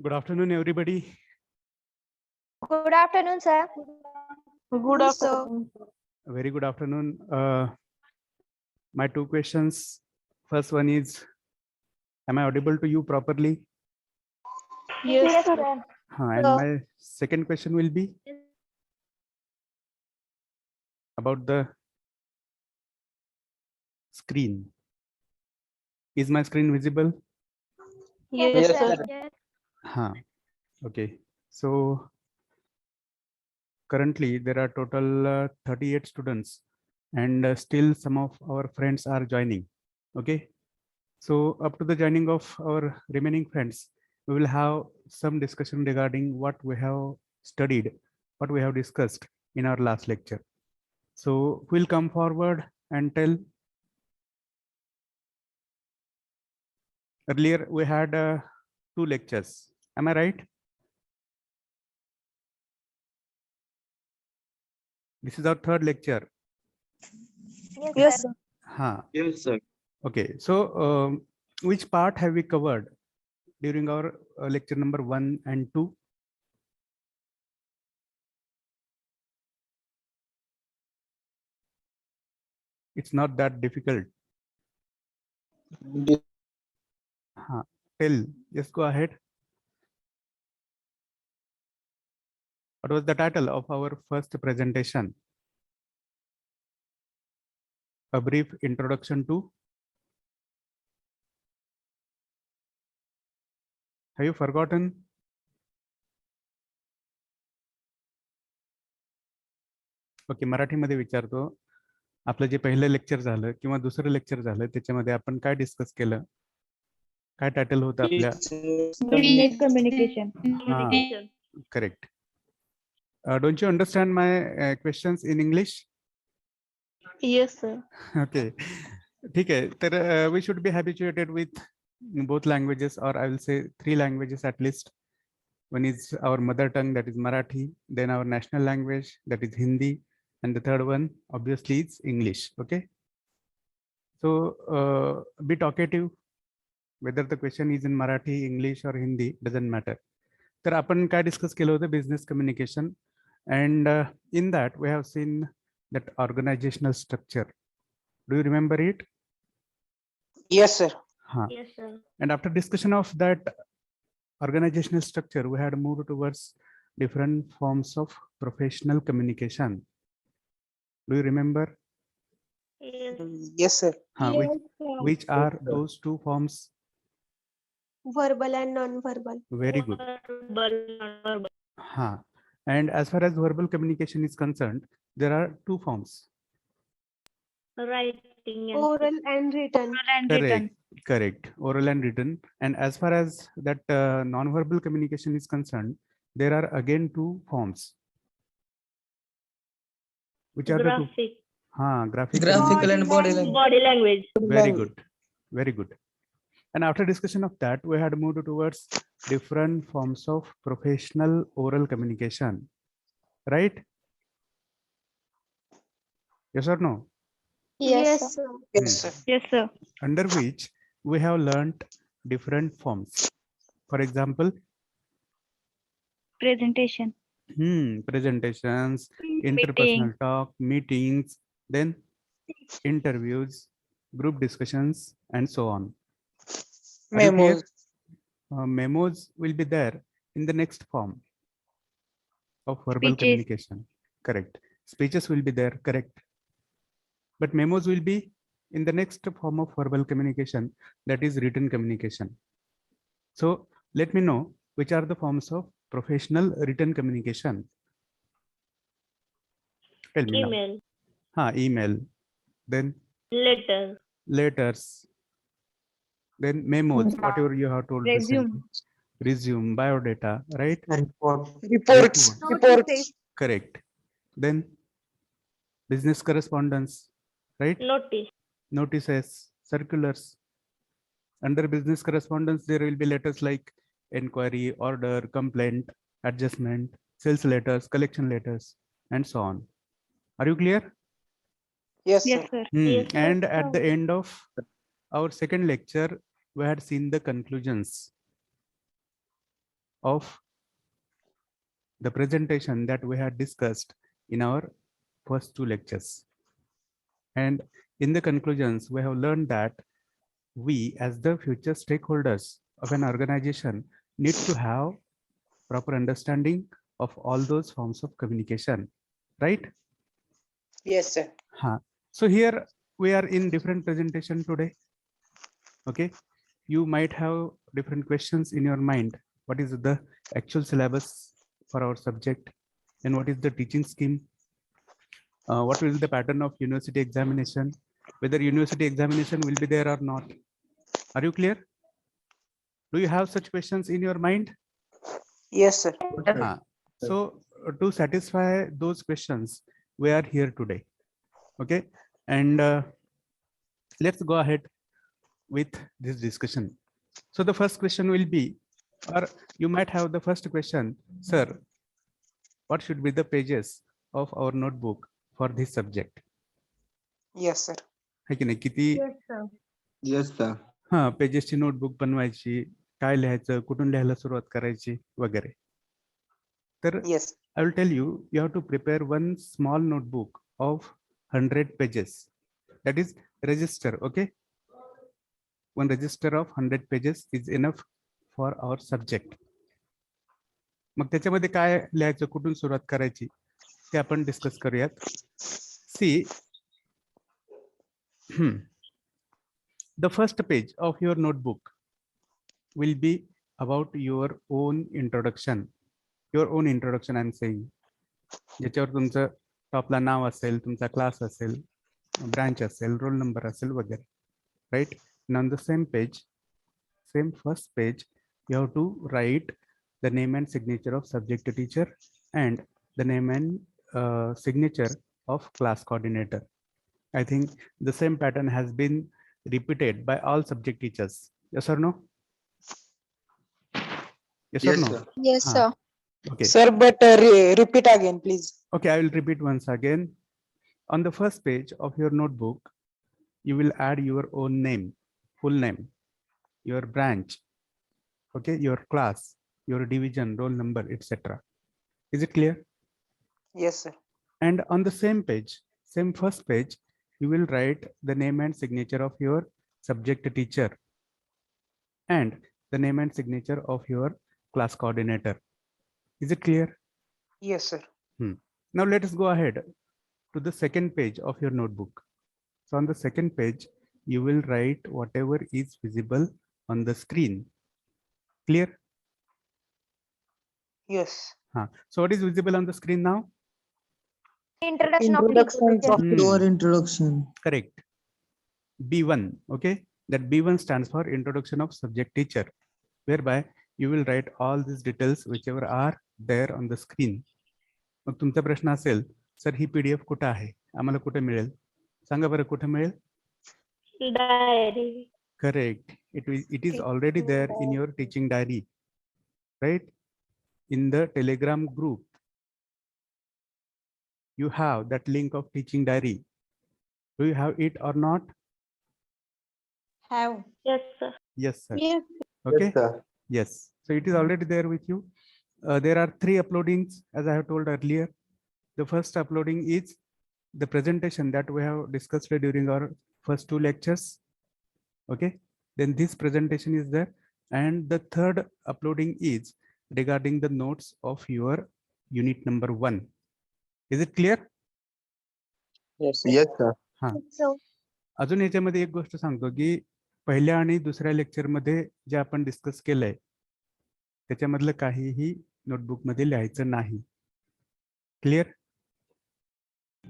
Good afternoon, everybody. Good afternoon, sir. Good afternoon. A very good afternoon. My two questions. First one is, am I audible to you properly? Yes, sir. sir. And my second question will be about the screen. Is my screen visible? Yes, Yes, sir. Huh. Okay. So currently there are total 38 students, and still some of our friends are joining. Okay. So up to the joining of our remaining friends, we will have some discussion regarding what we have studied, what we have discussed in our last lecture. So we'll come forward and tell. Earlier we had 2 lectures. Am I right? This is our 3rd lecture. Yes, sir. Huh. Yes, sir. Okay. So which part have we covered during our lecture number 1 and 2? It's not that difficult. Huh. Tell. Just go ahead. What was the title of our first presentation? A brief introduction to. Have you forgotten? Okay, मराठीमध्ये विचारतो. आपलं जे पहिलं lecture झालं किंवा दुसरं lecture झालं त्याच्यामध्ये आपण काय डिस्कस केलं? काय टायटल होतं आपल्या? Business communication. हा, correct. Don't you understand my questions in English? Yes, sir. Okay, ठीक आहे. तर we should be habituated with both languages, or I will say 3 languages at least. One is our mother tongue, that is Marathi, then our national language, that is Hindi, and the third one obviously is English. Okay, so be talkative, whether the question is in Marathi, English or Hindi, doesn't matter. तर आपण काय discuss केलं होतं? Business communication. And in that we have seen that organizational structure. Do you remember it? Yes, sir. Yes, sir. And after discussion of that organizational structure, we had moved towards different forms of professional communication. Do you remember? Yes, sir. Which are those 2 forms? Verbal and non-verbal. Very good. And as far as verbal communication is concerned, there are 2 forms. Writing and Oral and written. Correct. Oral and written. And as far as that non-verbal communication is concerned, there are again 2 forms. Which are the 2? graphic. Graphical and body language. Body language. Very good. Very good. And after discussion of that, we had moved towards different forms of professional oral communication. Right? Yes or no? Yes, sir. Yes, sir. Yes, sir. Under which we have learnt different forms. For example, Presentation. presentations, interpersonal talk, meetings, then interviews, group discussions, and so on. Are you clear? Memos. Memos will be there in the next form of verbal Speeches. communication. Correct. Speeches will be there. Correct. But memos will be in the next form of verbal communication, that is written communication. So let me know which are the forms of professional written communication. Tell me Email. now. Email. Then Letter. letters. Then memos, whatever you have told Resume. recently. Resume, biodata, right? Reports. Notices. Correct. Then business correspondence, right? Notice. Notices, circulars. Under business correspondence, there will be letters like inquiry, order, complaint, adjustment, sales letters, collection letters, and so on. Are you clear? Yes, Yes, sir. sir. Yes, sir. And at the end of our second lecture, we had seen the conclusions. of the presentation that we had discussed in our first 2 lectures. And in the conclusions, we have learned that we, as the future stakeholders of an organization, need to have proper understanding of all those forms of communication, right? Yes, sir. So here we are in different presentation today. Okay, you might have different questions in your mind. What is the actual syllabus for our subject, and what is the teaching scheme? What will be the pattern of university examination? Whether university examination will be there or not? Are you clear? Do you have such questions in your mind? Yes, sir. So to satisfy those questions, we are here today. Okay, and let's go ahead with this discussion. So the first question will be, or you might have the first question, sir, what should be the pages of our notebook for this subject? Yes, sir. है की नाही? किती Yes, sir. Yes, sir. हा पेजेसची notebook बनवायची, काय लिहायचं, कुठून लिहायला सुरुवात करायची वगैरे. तर Yes. I will tell you, you have to prepare one small notebook of 100 pages. That is register, okay? One register of 100 pages is enough for our subject. मग त्याच्यामध्ये काय लिहायचं, कुठून सुरुवात करायची ते आपण डिस्कस करूयात. See, the first page of your notebook will be about your own introduction. Your own introduction, I'm saying. ज्याच्यावर तुमचं टॉपला नाव असेल, तुमचा क्लास असेल, ब्रांच असेल, रोल नंबर असेल वगैरे, right? And on the same page, same first page, you have to write the name and signature of subject teacher and the name and signature of class coordinator. I think the same pattern has been repeated by all subject teachers. Yes or no? Yes or Yes, no? sir. Yes, Huh. sir. Okay. Sir, but repeat again, please. Okay, I will repeat once again. On the first page of your notebook, you will add your own name, full name, your branch, okay, your class, your division, roll number, etc. Is it clear? Yes, sir. And on the same page, same first page, you will write the name and signature of your subject teacher and the name and signature of your class coordinator. Is it clear? Yes, sir. Now let us go ahead to the second page of your notebook. So on the second page, you will write whatever is visible on the screen. Clear? Yes. So what is visible on the screen now? Introduction of Introductions teacher. of Your introduction. Correct. B1, okay? That B1 stands for introduction of subject teacher, whereby you will write all these details whichever are there on the screen. मग तुमचा प्रश्न असेल, sir ही PDF कुठे आहे, आम्हाला कुठे मिळेल? सांगा बरं कुठे मिळेल? Diary. Correct. It is already there in your teaching diary, right? In the Telegram group, you have that link of teaching diary. Do you have it or not? Have. Yes, sir. Yes, sir. Yes. Okay. Yes, sir. Yes. So it is already there with you. There are 3 uploadings, as I have told earlier. The first uploading is the presentation that we have discussed during our first 2 lectures. Okay. Then this presentation is there. And the third uploading is regarding the notes of your unit number 1. Is it clear? Yes, sir. Yes, sir. So, अजून याच्यामध्ये एक गोष्ट सांगतो की पहिल्या आणि दुसऱ्या lecture मध्ये जे आपण डिस्कस केलंय त्याच्यामधलं काहीही नोटबुक मध्ये लिहायचं नाही. Clear?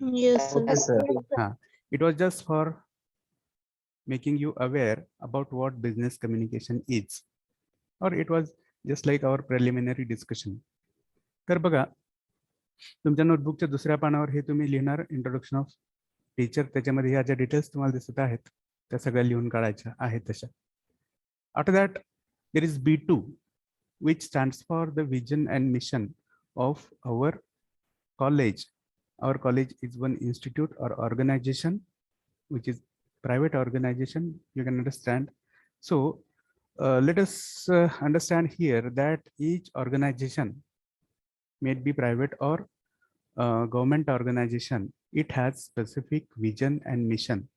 Yes, Okay, sir. It was just for making you aware about what business communication is, or it was just like our preliminary discussion. तर बघा तुमच्या नोटबुकच्या दुसऱ्या पानावर हे तुम्ही लिहिणार इंट्रोडक्शन ऑफ टीचर. त्याच्यामध्ये ह्या ज्या डिटेल्स तुम्हाला दिसत आहेत त्या सगळ्या लिहून काढायच्या आहेत तशा. After that there is B2, which stands for the vision and mission of our college. Our college is one institute or organization which is private organization, you can understand. So let us understand here that each organization, may it be private or government organization, it has specific vision and mission.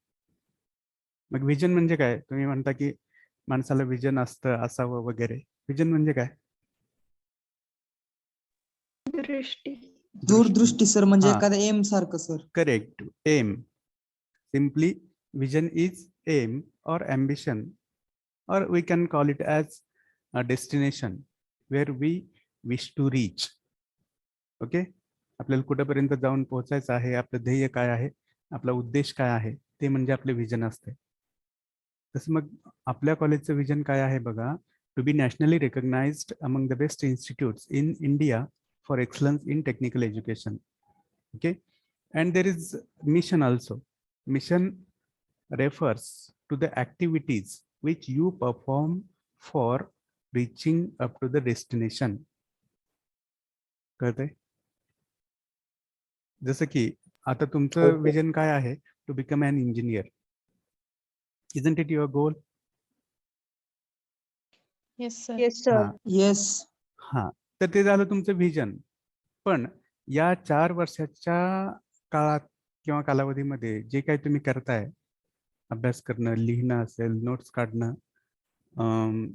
Mug vision म्हणजे काय? तुम्ही म्हणता की माणसाला vision असतं असावं वगैरे. Vision म्हणजे काय? दृष्टी. दूरदृष्टी सर म्हणजे हा. एखाद्या एम सारखं sir. Correct. Aim. Simply, vision is aim or ambition, or we can call it as a destination where we wish to reach. Okay. आपल्याला कुठेपर्यंत जाऊन पोहोचायचं आहे, आपलं ध्येय काय आहे, आपला उद्देश काय आहे, ते म्हणजे आपले विजन असते. तसं मग आपल्या कॉलेजचं विजन काय आहे बघा? To be nationally recognised among the best institutes in India for excellence in technical education. Okay. And there is mission also. Mission refers to the activities which you perform for reaching up to the destination. कळतंय? जसं की आता तुमचं vision काय आहे? To become an engineer. Isn't it your goal? Yes, sir. हा. Yes. हा, तर ते झालं तुमचं व्हिजन. पण या 4 वर्षाच्या काळात किंवा कालावधीमध्ये जे काही तुम्ही करताय, अभ्यास करणं, लिहिणं असेल, नोट्स काढणं,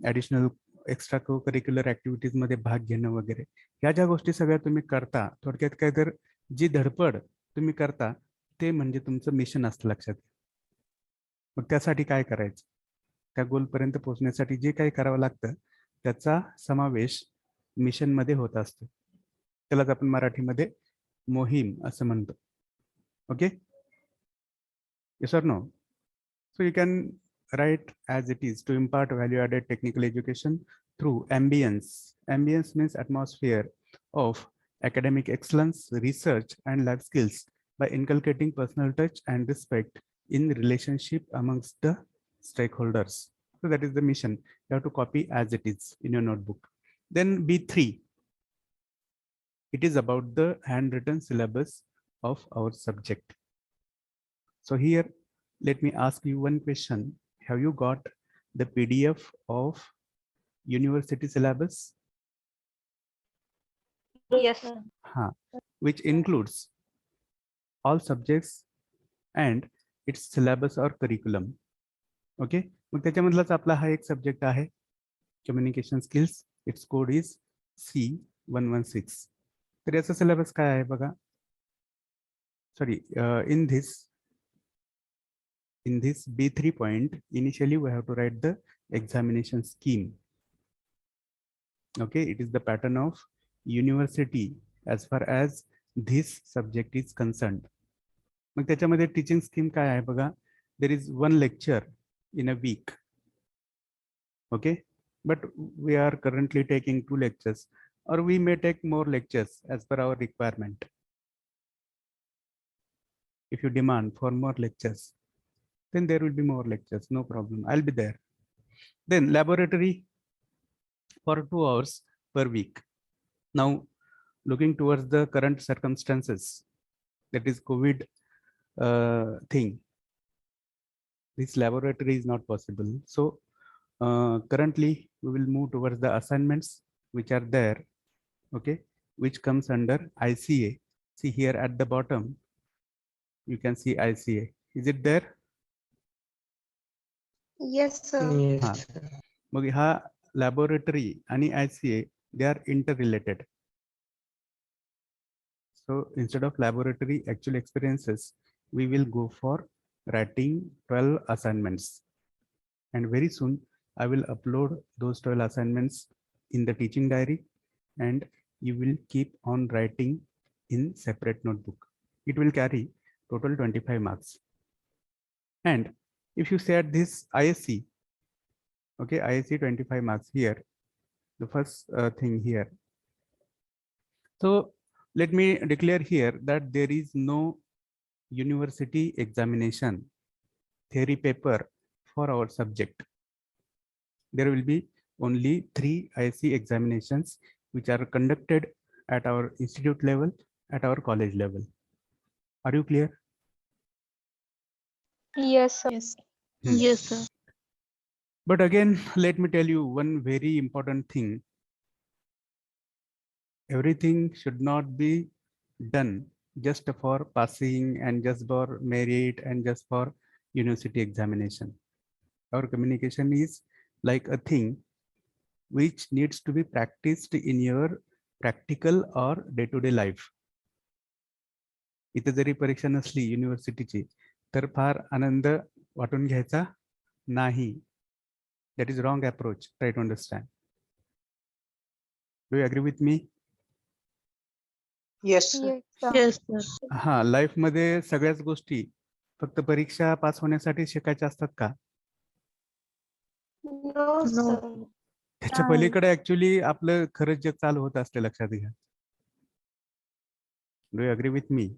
ॲडिशनल एक्स्ट्रा को करिक्युलर ॲक्टिव्हिटीज मध्ये भाग घेणं वगैरे, ह्या ज्या गोष्टी सगळ्या तुम्ही करता, थोडक्यात काय तर जी धडपड तुम्ही करता ते म्हणजे तुमचं मिशन असतं. लक्षात. मग त्यासाठी काय करायचं? त्या गोलपर्यंत पोहोचण्यासाठी जे काही करावं लागतं त्याचा समावेश मिशन मध्ये होत असतो. त्यालाच आपण मराठीमध्ये मोहीम असं म्हणतो. Okay. Yes or no? So you can write as it is to impart value added technical education through ambience. Ambience means atmosphere of academic excellence, research and life skills by inculcating personal touch and respect in relationship amongst the stakeholders. So that is the mission. You have to copy as it is in your notebook. Then B3. It is about the handwritten syllabus of our subject. So here, let me ask you one question. Have you got the PDF of university syllabus? Yes, sir. Which includes all subjects and its syllabus or curriculum. Okay. मग त्याच्यामधलाच आपला हा एक subject आहे, communication skills. It's code is C116. तर याचा syllabus काय आहे बघा? Sorry, in this B3 point, initially we have to write the examination scheme. Okay, it is the pattern of university as far as this subject is concerned. मग त्याच्यामध्ये teaching scheme काय आहे बघा? There is 1 lecture in a week. Okay, but we are currently taking 2 lectures, or we may take more lectures as per our requirement. If you demand for more lectures, then there will be more lectures, no problem, I'll be there. Then laboratory for 2 hours per week. Now, looking towards the current circumstances, that is COVID thing, this laboratory is not possible. So currently we will move towards the assignments which are there, okay, which comes under ICA. See here at the bottom, you can see ICA. Is it there? Yes, sir. मग हा laboratory आणि ICA, they are interrelated. So instead of laboratory actual experiences, we will go for writing 12 assignments, and very soon I will upload those 12 assignments in the teaching diary, and you will keep on writing in separate notebook. It will carry total 25 marks. And if you say at this ISC, okay, ISC 25 marks here, the first thing here. So let me declare here that there is no university examination theory paper for our subject. There will be only 3 ISC examinations which are conducted at our institute level, at our college level. Are you clear? Yes, sir. Yes. Yes, sir. But again, let me tell you one very important thing. Everything should not be done just for passing and just for merit and just for university examination. Our communication is like a thing which needs to be practiced in your practical or day-to-day life. इथे जरी परीक्षा नसली युनिव्हर्सिटीची तर फार आनंद वाटून घ्यायचा नाही. That is wrong approach. Try to understand. Do you agree with me? Yes, sir. Yes, sir. Yes, sir. हा, life मध्ये सगळ्याच गोष्टी फक्त परीक्षा पास होण्यासाठी शिकायच्या असतात का? No, No. sir. त्याच्या नाही. पलीकडे ऍक्च्युली आपलं खरंच जग चालू होत असते, लक्षात घ्या. Do you agree with me?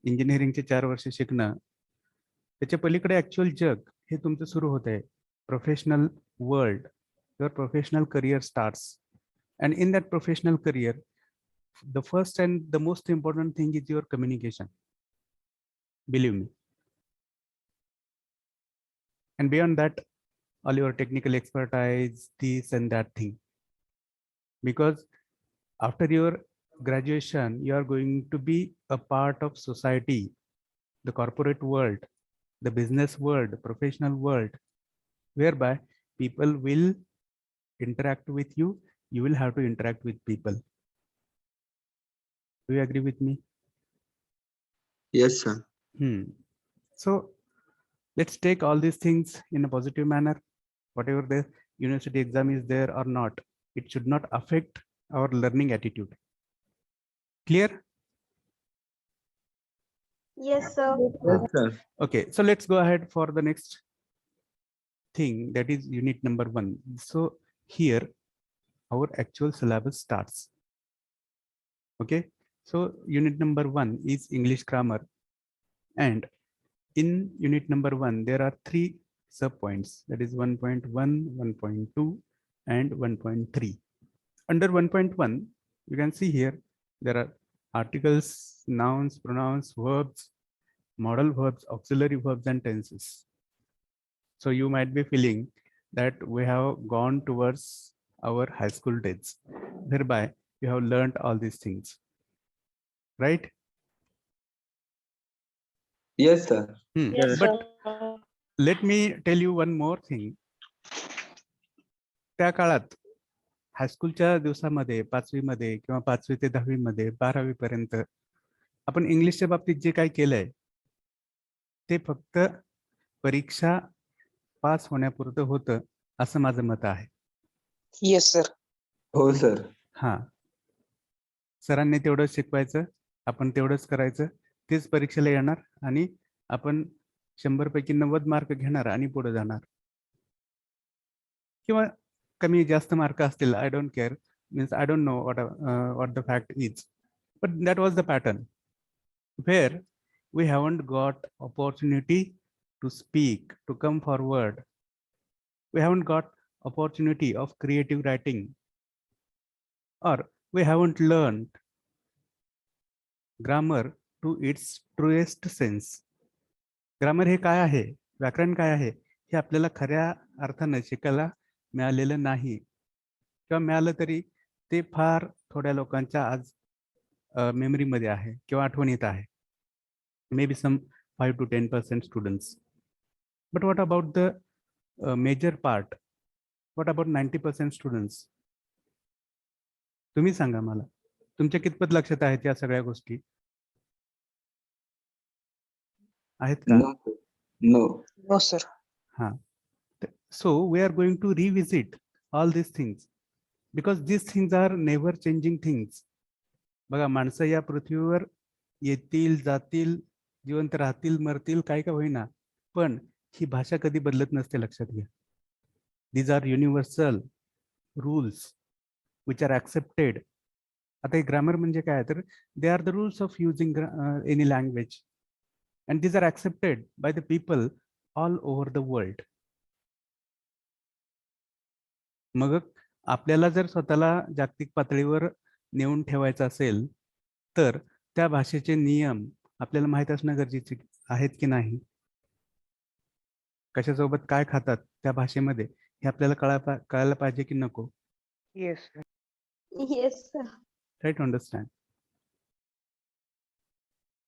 इंजिनिअरिंगचे 4 वर्ष शिकणं, त्याच्या पलीकडे ऍक्च्युअल जग हे तुमचं सुरू होत आहे. Professional world, your professional career starts, and in that professional career the first and the most important thing is your communication, believe me. And beyond that, all your technical expertise, this and that thing, because after your graduation you are going to be a part of society, the corporate world, the business world, professional world, whereby people will interact with you. You will have to interact with people. Do you agree with me? Yes, sir. So let's take all these things in a positive manner. Whatever the university exam is there or not, it should not affect our learning attitude. Clear? Yes, sir. Yes, sir. Okay, so let's go ahead for the next thing, that is unit number 1. So here our actual syllabus starts. Okay, so unit number 1 is English grammar, and in unit number 1 there are 3 subpoints, that is 1.1, 1.2 and 1.3. Under 1.1 you can see here there are articles, nouns, pronouns, verbs, modal verbs, auxiliary verbs and tenses. So you might be feeling that we have gone towards our high school days, whereby you have learned all these things, right? Yes, sir. Yes, But sir. let me tell you one more thing. त्या काळात हायस्कूलच्या दिवसामध्ये 5वी मध्ये किंवा 5वी ते 10वी मध्ये 12वी पर्यंत आपण इंग्लिशच्या बाबतीत जे काही केलंय ते फक्त परीक्षा पास होण्यापुरतं होतं असं माझं मत आहे. Yes, sir. हो, sir. हा, सरांनी तेवढंच शिकवायचं, आपण तेवढंच करायचं, तेच परीक्षेला येणार आणि आपण 100 पैकी 90 मार्क घेणार आणि पुढे जाणार. किंवा कमी जास्त मार्क असतील, I don't care, means I don't know what the fact is, but that was the pattern where we haven't got opportunity to speak, to come forward. We haven't got opportunity of creative writing, or we haven't learned grammar to its truest sense. Grammar हे काय आहे, व्याकरण काय आहे, हे आपल्याला खऱ्या अर्थाने शिकायला मिळालेलं नाही, किंवा मिळालं तरी ते फार थोड्या लोकांच्या आज मेमरीमध्ये आहे किंवा आठवणीत आहे. Maybe some 5 to 10% students. But what about the major part? What about 90% students? तुम्ही सांगा मला, तुमच्या कितपत लक्षात आहेत या सगळ्या गोष्टी? आहेत का? No, sir. No. No, sir. हाँ, so we are going to revisit all these things because these things are never changing things. बघा, माणसं या पृथ्वीवर येतील, जातील, जिवंत राहतील, मरतील, काय का होईना, पण ही भाषा कधी बदलत नसते, लक्षात घ्या. These are universal rules which are accepted. आता हे ग्रामर म्हणजे काय, तर they are the rules of using any language, and these are accepted by the people all over the world. मग आपल्याला जर स्वतःला जागतिक पातळीवर नेऊन ठेवायचं असेल तर त्या भाषेचे नियम आपल्याला माहित असणं गरजेचे आहेत की नाही? कशासोबत काय खातात त्या भाषेमध्ये हे आपल्याला कळायला पाहिजे की नको? Yes, sir. Yes, sir. Try to understand.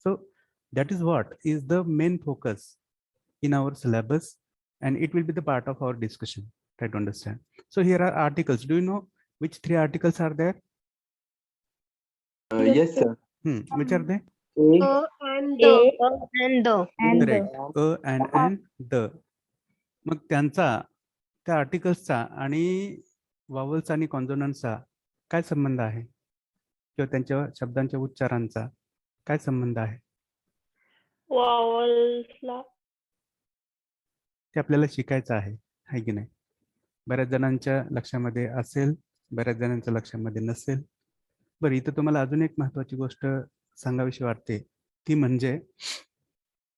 So that is what is the main focus in our syllabus, and it will be the part of our discussion. Try to understand. So here are articles. Do you know which 3 articles are there? Yes, sir. Which are they? A, And Correct. And the. मग त्यांचा त्या आर्टिकल्सचा आणि vowels आणि कॉन्सोनंटचा काय संबंध आहे, किंवा त्यांच्या शब्दांच्या उच्चारांचा काय संबंध आहे Vowelsला ते आपल्याला शिकायचं आहे की नाही? बऱ्याच जणांच्या लक्षामध्ये असेल, बऱ्याच जणांच्या लक्षामध्ये नसेल. बरं, इथं तुम्हाला अजून एक महत्वाची गोष्ट सांगावीशी वाटते, ती म्हणजे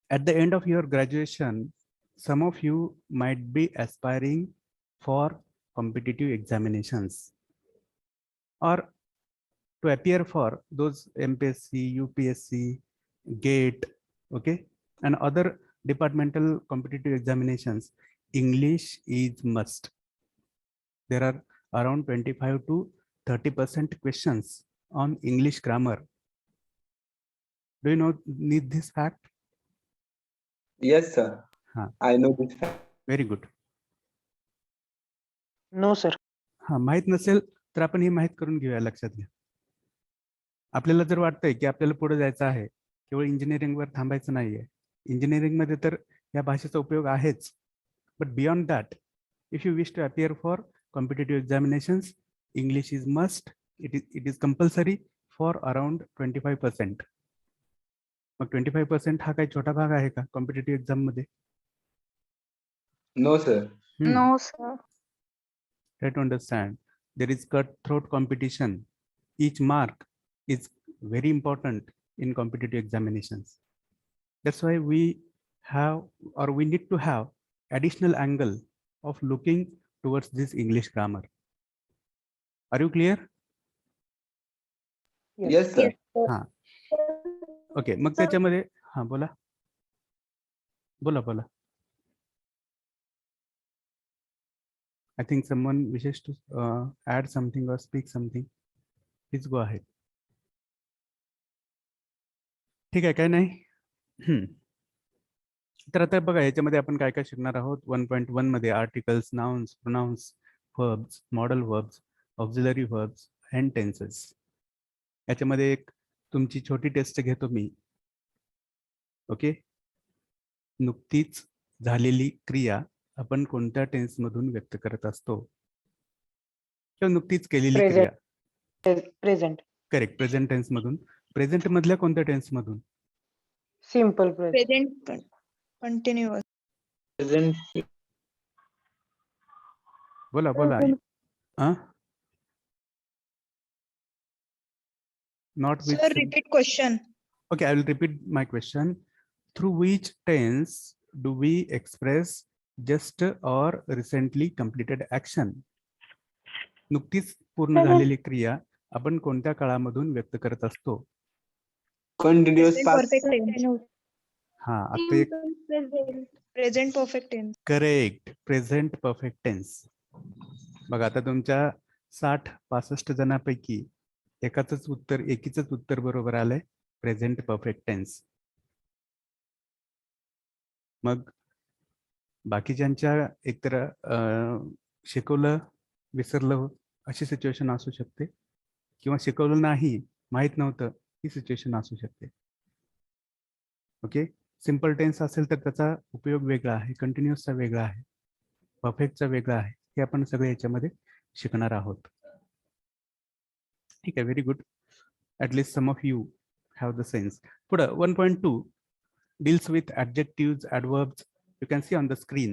at the end of your graduation, some of you might be aspiring for competitive examinations or to appear for those MPSC, UPSC, GATE, okay, and other departmental competitive examinations. English is must. There are around 25 to 30% questions on English grammar. Do you need this fact? yes, sir. Huh. I know this fact. Very good. No, sir. हा, माहित नसेल तर आपण हे माहित करून घेऊया. लक्षात घ्या, आपल्याला जर वाटतंय की आपल्याला पुढे जायचं आहे, केवळ इंजिनिअरिंगवर थांबायचं नाहीये, इंजिनिअरिंग मध्ये तर या भाषेचा उपयोग आहेच, but beyond that, if you wish to appear for competitive examinations, English is must. It is compulsory for around 25%. मग 25% हा काही छोटा भाग आहे का कॉम्पिटेटिव्ह एक्झाम मध्ये? No, sir. no, sir. Try to understand. There is cutthroat competition. Each mark is very important in competitive examinations. That's why we have, or we need to have, additional angle of looking towards this English grammar. Are you clear? Yes, sir. हा, okay. मग त्याच्यामध्ये हा, बोला बोला. I think someone wishes to add something or speak something. Please go ahead. ठीक आहे, काय नाही. तर आता बघा, याच्यामध्ये आपण काय काय शिकणार आहोत. 1.1 मध्ये articles, nouns, pronounce, verbs, modal verbs, auxiliary verbs and tenses. याच्यामध्ये एक तुमची छोटी टेस्ट घेतो मी. ओके, नुकतीच झालेली क्रिया आपण कोणत्या टेन्स मधून व्यक्त करत असतो, किंवा नुकतीच केलेली Present. क्रिया? Present. करेक्ट, प्रेझेंट टेन्स मधून. प्रेझेंट मधल्या कोणत्या टेन्स मधून? Simple present. present continuous. Present. बोला. Not with. Sir, repeat question. Okay, I will repeat my question. Through which tense do we express just or recently completed action? नुकतीच पूर्ण झालेली क्रिया आपण कोणत्या काळामधून व्यक्त करत असतो? Continuous Present past. perfect tense. हा, आता एक Present perfect tense. Correct, present perfect tense. बघा, आता तुमच्या 60-65 जणांपैकी एकीच उत्तर बरोबर आलंय, प्रेझेंट परफेक्ट टेन्स. मग बाकीच्यांच्या एकतर शिकवलं विसरलं अशी सिच्युएशन असू शकते, किंवा शिकवलं नाही, माहित नव्हतं, ही सिच्युएशन असू शकते. ओके, सिंपल टेन्स असेल तर त्याचा उपयोग वेगळा आहे, कंटिन्युअसचा वेगळा आहे, परफेक्टचा वेगळा आहे. हे आपण सगळे याच्यामध्ये शिकणार आहोत. ठीक आहे, very good. At least some of you have the sense. पुढं 1.2 deals with adjectives, adverbs. You can see on the screen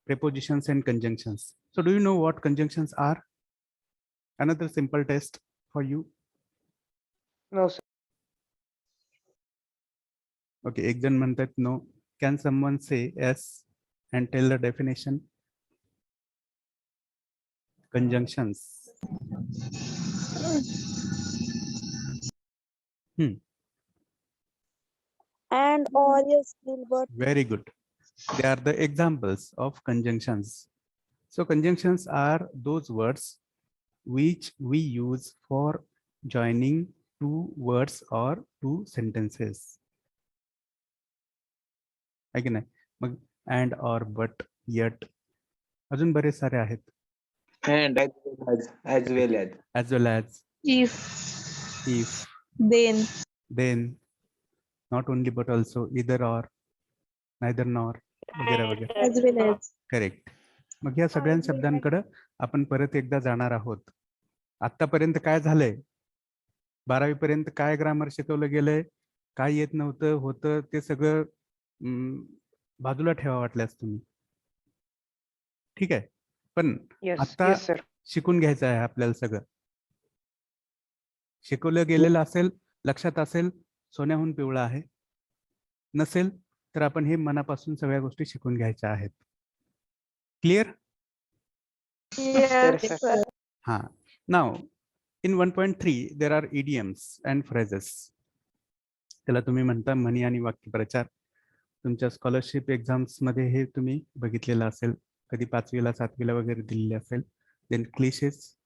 prepositions and conjunctions. So do you know what conjunctions are? Another simple test for you. No, sir. Okay, एक जण म्हणतात no. Can someone say yes and tell the definition? Conjunctions. And or, yes, Gilbert. Very good. they are the examples of conjunctions. So conjunctions are those words which we use for joining two words or two sentences. आहे की नाही? मग and or but yet अजून बरेच सारे आहेत. And as well as. As well as If, if, then, not only but also, either or, neither nor, वगैरे वगैरे. as well as. Correct. मग या सगळ्या शब्दांकडे आपण परत एकदा जाणार आहोत. आतापर्यंत काय झालंय, 12वी पर्यंत काय ग्रामर शिकवलं गेलंय, काय येत नव्हतं होतं ते सगळं बाजूला ठेवा वाटल्यास तुम्ही. ठीक आहे, पण Yes, आता yes, sir. शिकून घ्यायचं आहे आपल्याला. सगळं शिकवलं गेलेलं असेल, लक्षात असेल, सोन्याहून पिवळा आहे. नसेल तर आपण हे मनापासून सगळ्या गोष्टी शिकून घ्यायच्या आहेत. क्लिअर? Yes, sir. sir. हा. Now in 1.3 there are idioms and phrases. त्याला तुम्ही म्हणता म्हणी आणि वाक्यप्रचार. तुमच्या स्कॉलरशिप एक्झाम्स मध्ये हे तुम्ही बघितलेलं असेल, कधी 5वीला 7वीला वगैरे दिलेले असेल. Then cliches,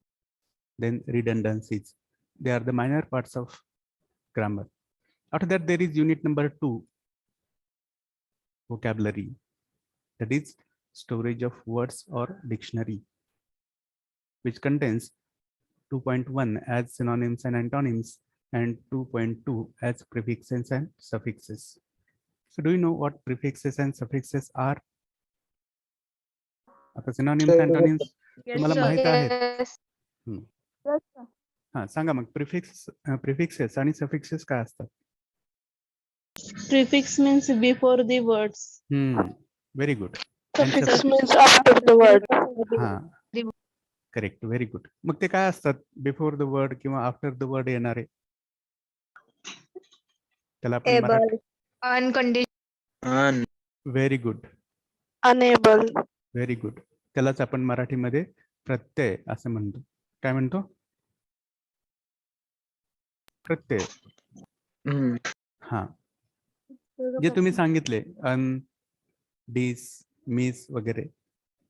then redundancies. They are the minor parts of grammar. After that there is unit number 2, vocabulary, that is storage of words or dictionary, which contains 2.1 as synonyms and antonyms and 2.2 as prefixes and suffixes. So do you know what prefixes and suffixes are? आता synonyms and antonyms तुम्हाला sir. माहित आहेत. Yes. हम्म. Yes, sir. हा, सांगा मग prefixes आणि suffixes काय असतात? Prefix means before the words. Very good. Suffix means after the word. हा, correct, very good. मग ते काय असतात? बिफोर द वर्ड किंवा आफ्टर द वर्ड येणारे, त्याला आपण Marathi. Unconditional. Very good, Unable. Very good. त्यालाच आपण मराठीमध्ये प्रत्यय असं म्हणतो. काय म्हणतो? प्रत्यय. हा, जे तुम्ही सांगितले अन, डिस, मिस वगैरे,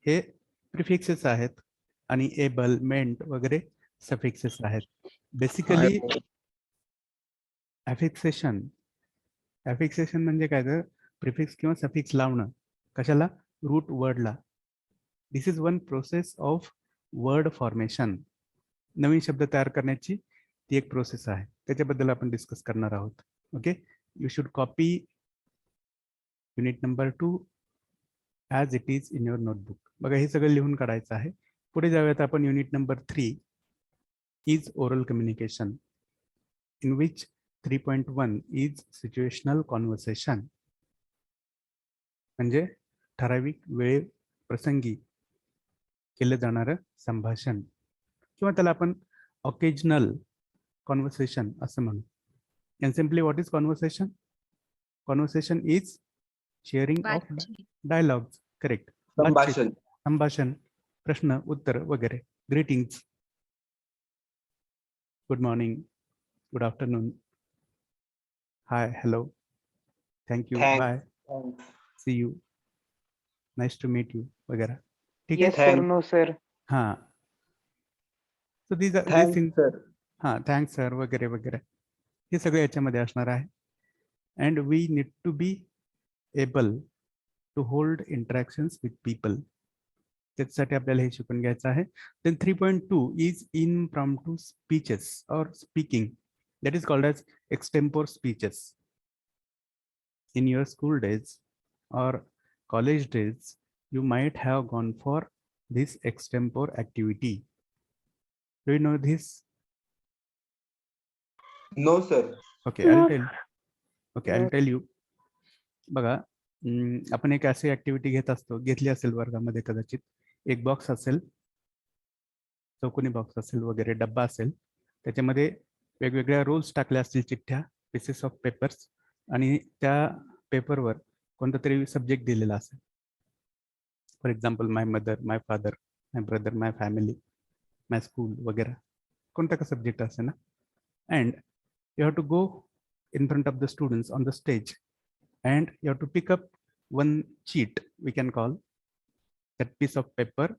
हे प्रिफिक्सेस आहेत आणि एबल, मेंट वगैरे सफिक्सेस आहेत. बेसिकली ॲफिक्सेशन म्हणजे काय, तर प्रिफिक्स किंवा सफिक्स लावणं. कशाला? रूट वर्डला. This is one process of word formation. नवीन शब्द तयार करण्याची ती एक प्रोसेस आहे. त्याच्याबद्दल आपण डिस्कस करणार आहोत. Okay, you should copy unit number 2 as it is in your notebook. बघा, हे सगळं लिहून काढायचं आहे. पुढे जाऊयात आपण. Unit number 3 is oral communication, in which 3.1 is situational conversation. म्हणजे ठराविक वेळ प्रसंगी केलं जाणारं संभाषण, किंवा त्याला आपण ऑकेजनल कॉन्व्हर्सेशन असं म्हणू. And simply, what is conversation? Conversation is sharing of dialogues. Correct. संभाषण. संभाषण, प्रश्न उत्तर वगैरे. Greetings. Good morning. Good afternoon. Hi. Hello. Thank you. Thanks. Bye. See you. Nice to meet you. वगैरे. ठीक आहे. Yes, sir. No, sir. हा. So these Thanks, things. sir. हा, thanks sir वगैरे वगैरे, हे सगळे याच्यामध्ये असणार आहे. And we need to be able to hold interactions with people. त्याच्यासाठी आपल्याला हे शिकून घ्यायचं आहे. देन 3.2 इज इम्प्रॉम्प्टू स्पीचेस और speaking, that is called as extempore speeches. In your school days और college days you might have gone for this extempore activity. Do you know this? No, sir. Okay, I'll tell you. बघा, आपण एक अशी activity घेतली असेल वर्गामध्ये कदाचित. एक बॉक्स असेल, चौकोनी बॉक्स असेल वगैरे, डब्बा असेल, त्याच्यामध्ये वेगवेगळ्या रोल्स टाकल्या असतील, चिठ्ठ्या, पीसेस ऑफ पेपर्स, आणि त्या पेपरवर कोणता तरी सब्जेक्ट दिलेला असेल. For example, my mother, my father, my brother, my family, my school वगैरे, कोणता का सब्जेक्ट असेल ना. And you have to go in front of the students on the stage and you have to pick up one cheat, we can call that piece of paper,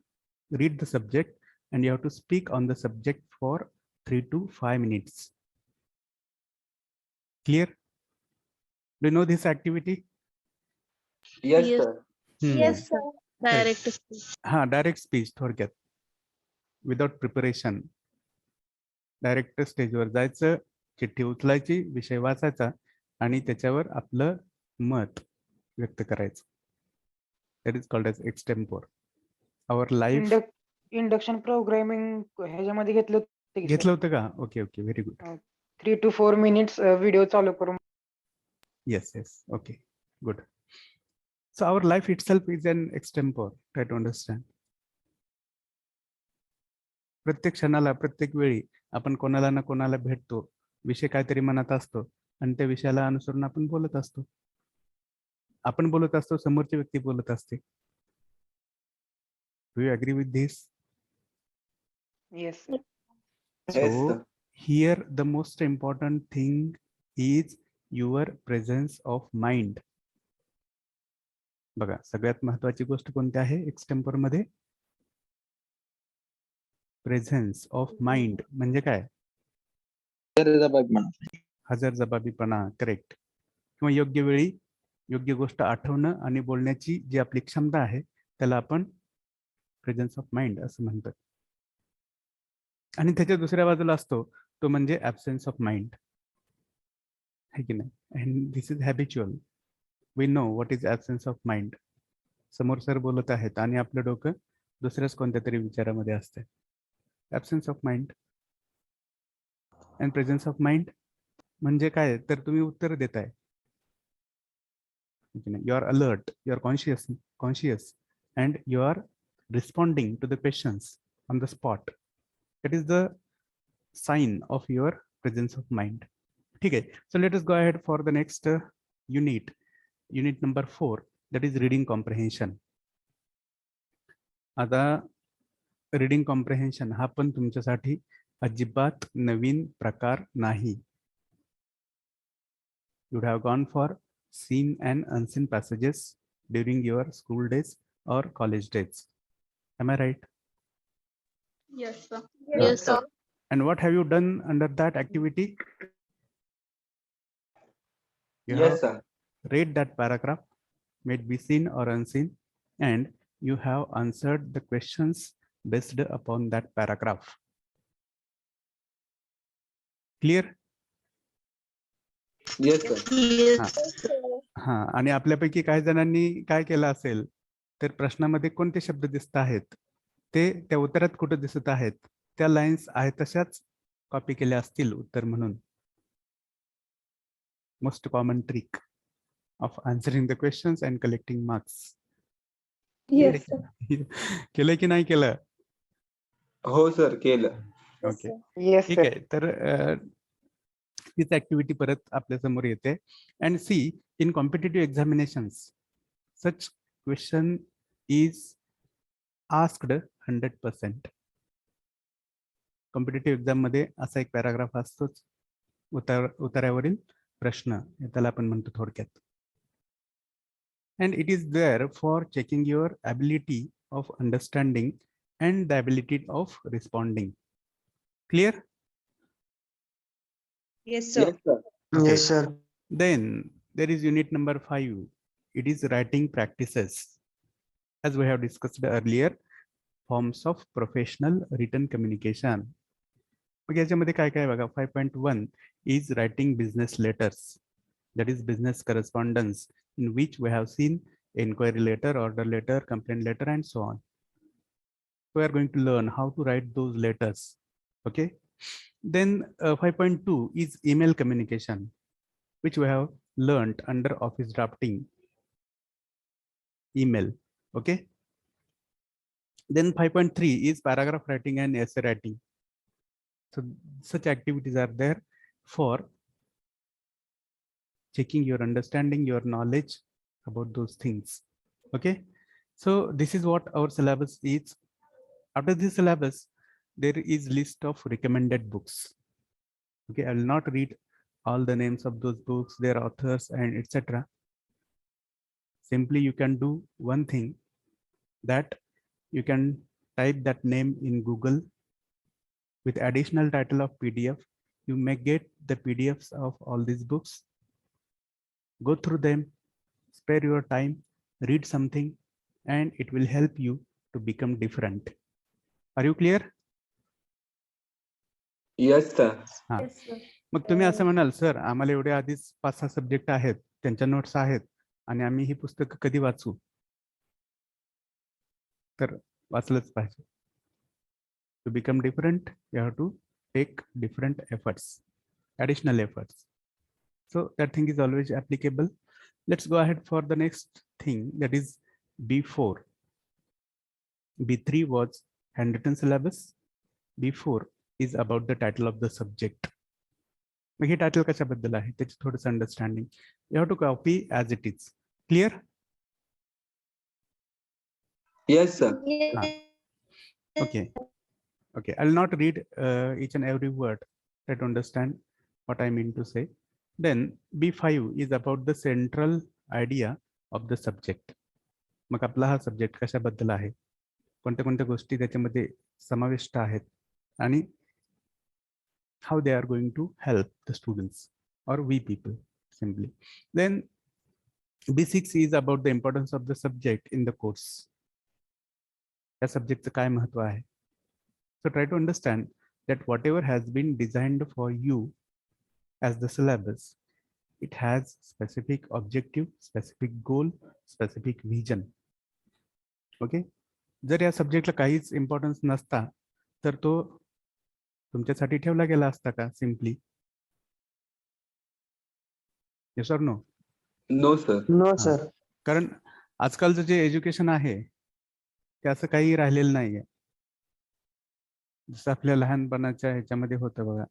read the subject, and you have to speak on the subject for 3 to 5 minutes. Clear? Do you know this activity? Yes, Yes. sir. Yes, sir. Direct speech. Direct speech थोडक्यात without preparation. Direct स्टेजवर जायचं, चिठ्ठी उचलायची, विषय वाचायचा आणि त्याच्यावर आपलं मत व्यक्त करायचं. That is called as extempore. Our life induction programming ह्याच्यामध्ये घेतलं होतं का? Okay okay, very good. 3 to 4 minutes video चालू करून. Yes, yes. Okay, good. So our life itself is an extempore. Try to understand. प्रत्येक क्षणाला, प्रत्येक वेळी आपण कोणाला ना कोणाला भेटतो, विषय काहीतरी मनात असतो आणि त्या विषयाला अनुसरून आपण बोलत असतो. आपण बोलत असतो, समोरची व्यक्ती बोलत असते. Do you agree with this? Yes Yes, So sir. here the most important thing is your presence of mind. बघा, सगळ्यात महत्वाची गोष्ट कोणती आहे एक्सटेम्पर मध्ये? Presence of mind. म्हणजे काय? हजरजबाबीपणा. करेक्ट. किंवा योग्य वेळी योग्य गोष्ट आठवणं आणि बोलण्याची जी आपली क्षमता आहे त्याला आपण प्रेझेन्स ऑफ माइंड असं म्हणतात. आणि त्याच्या दुसऱ्या बाजूला असतो तो म्हणजे ॲब्सेन्स ऑफ माइंड, है की नाही? And this is habitual. We know what is absence of mind. समोर सर बोलत आहेत आणि आपलं डोकं दुसऱ्याच कोणत्या तरी विचारामध्ये असते. Absence of mind. And presence of mind म्हणजे काय? तर तुम्ही उत्तर देताय. You are alert, you are conscious and you are responding to the questions on the spot. That is the sign of your presence of mind. ठीक आहे. So let us go ahead for the next unit. Unit number 4, that is reading comprehension. आता reading comprehension हा पण तुमच्यासाठी अजिबात नवीन प्रकार नाही. You have gone for seen and unseen passages during your school days or college days. Am I right? Yes, sir. Yes, sir. And what have you done under that activity? You Yes, have sir. read that paragraph, may it be seen or unseen, and you have answered the questions based upon that paragraph. Clear? Yes, sir. Yes. हा. आणि आपल्यापैकी काही जणांनी काय केलं असेल तर प्रश्नामध्ये कोणते शब्द दिसत आहेत ते त्या उत्तरात कुठे दिसत आहेत त्या लाईन्स आहेत तशाच कॉपी केल्या असतील उत्तर म्हणून. Most common trick of answering the questions and collecting marks. Yes, sir. केलं की नाही केलं? हो सर, केलं. ओके, येस ठीक आहे. तर तीच ऍक्टिव्हिटी परत आपल्या समोर येते. And see, in competitive examinations such question is asked 100%. Competitive exam मध्ये असा एक पॅराग्राफ असतोच, उतार्यावरील प्रश्न त्याला आपण म्हणतो थोडक्यात. And it is there for checking your ability of understanding and the ability of responding. Clear? Yes, sir. Yes, sir. Yes, sir. Then there is unit number 5. It is writing practices. As we have discussed earlier, forms of professional written communication. मग याच्यामध्ये काय काय बघा. 5.1 is writing business letters. That is business correspondence, in which we have seen inquiry letter, order letter, complaint letter, and so on. We are going to learn how to write those letters. Okay. Then 5.2 is email communication, which we have learned under office drafting. Email. Okay. Then 5.3 is paragraph writing and essay writing. So such activities are there for checking your understanding, your knowledge about those things. Okay, so this is what our syllabus is. After this syllabus, there is list of recommended books. Okay, I will not read all the names of those books, their authors, and etc. simply you can do one thing, that you can type that name in Google with additional title of PDF. You may get the PDFs of all these books, go through them, spare your time, read something, and it will help you to become different. Are you clear? Yes, sir. हा. Yes, sir. मग तुम्ही असं म्हणाल, sir आम्हाला एवढे आधीच 5-6 subject आहेत, त्यांच्या notes आहेत, आणि आम्ही ही पुस्तकं कधी वाचू? तर वाचलंच पाहिजे. To become different, you have to take different efforts, additional efforts. So that thing is always applicable. Let's go ahead for the next thing, that is B4. B3 was handwritten syllabus. B4 is about the title of the subject. मग हे title कशाबद्दल आहे त्याची थोडंसं understanding. You have to copy as it is. Clear? Yes, sir. Okay. Okay, I'll not read each and every word. Try to understand what I mean to say. Then B5 is about the central idea of the subject. मग आपला हा subject कशाबद्दल आहे, कोणत्या कोणत्या गोष्टी त्याच्यामध्ये समाविष्ट आहेत, आणि how they are going to help the students or we people simply. Then B6 is about the importance of the subject in the course. त्या सब्जेक्टचं काय महत्व आहे. So try to understand that whatever has been designed for you as the syllabus, it has specific objective, specific goal, specific vision. Okay, जर या सब्जेक्टला काहीच importance नसता तर तो तुमच्यासाठी ठेवला गेला असता का simply? Yes or no? No, sir. No हा. कारण आजकालचं जे एज्युकेशन आहे ते असं काही राहिलेलं नाहीये. जसं आपल्या लहानपणाच्या ह्याच्यामध्ये होतं बघा,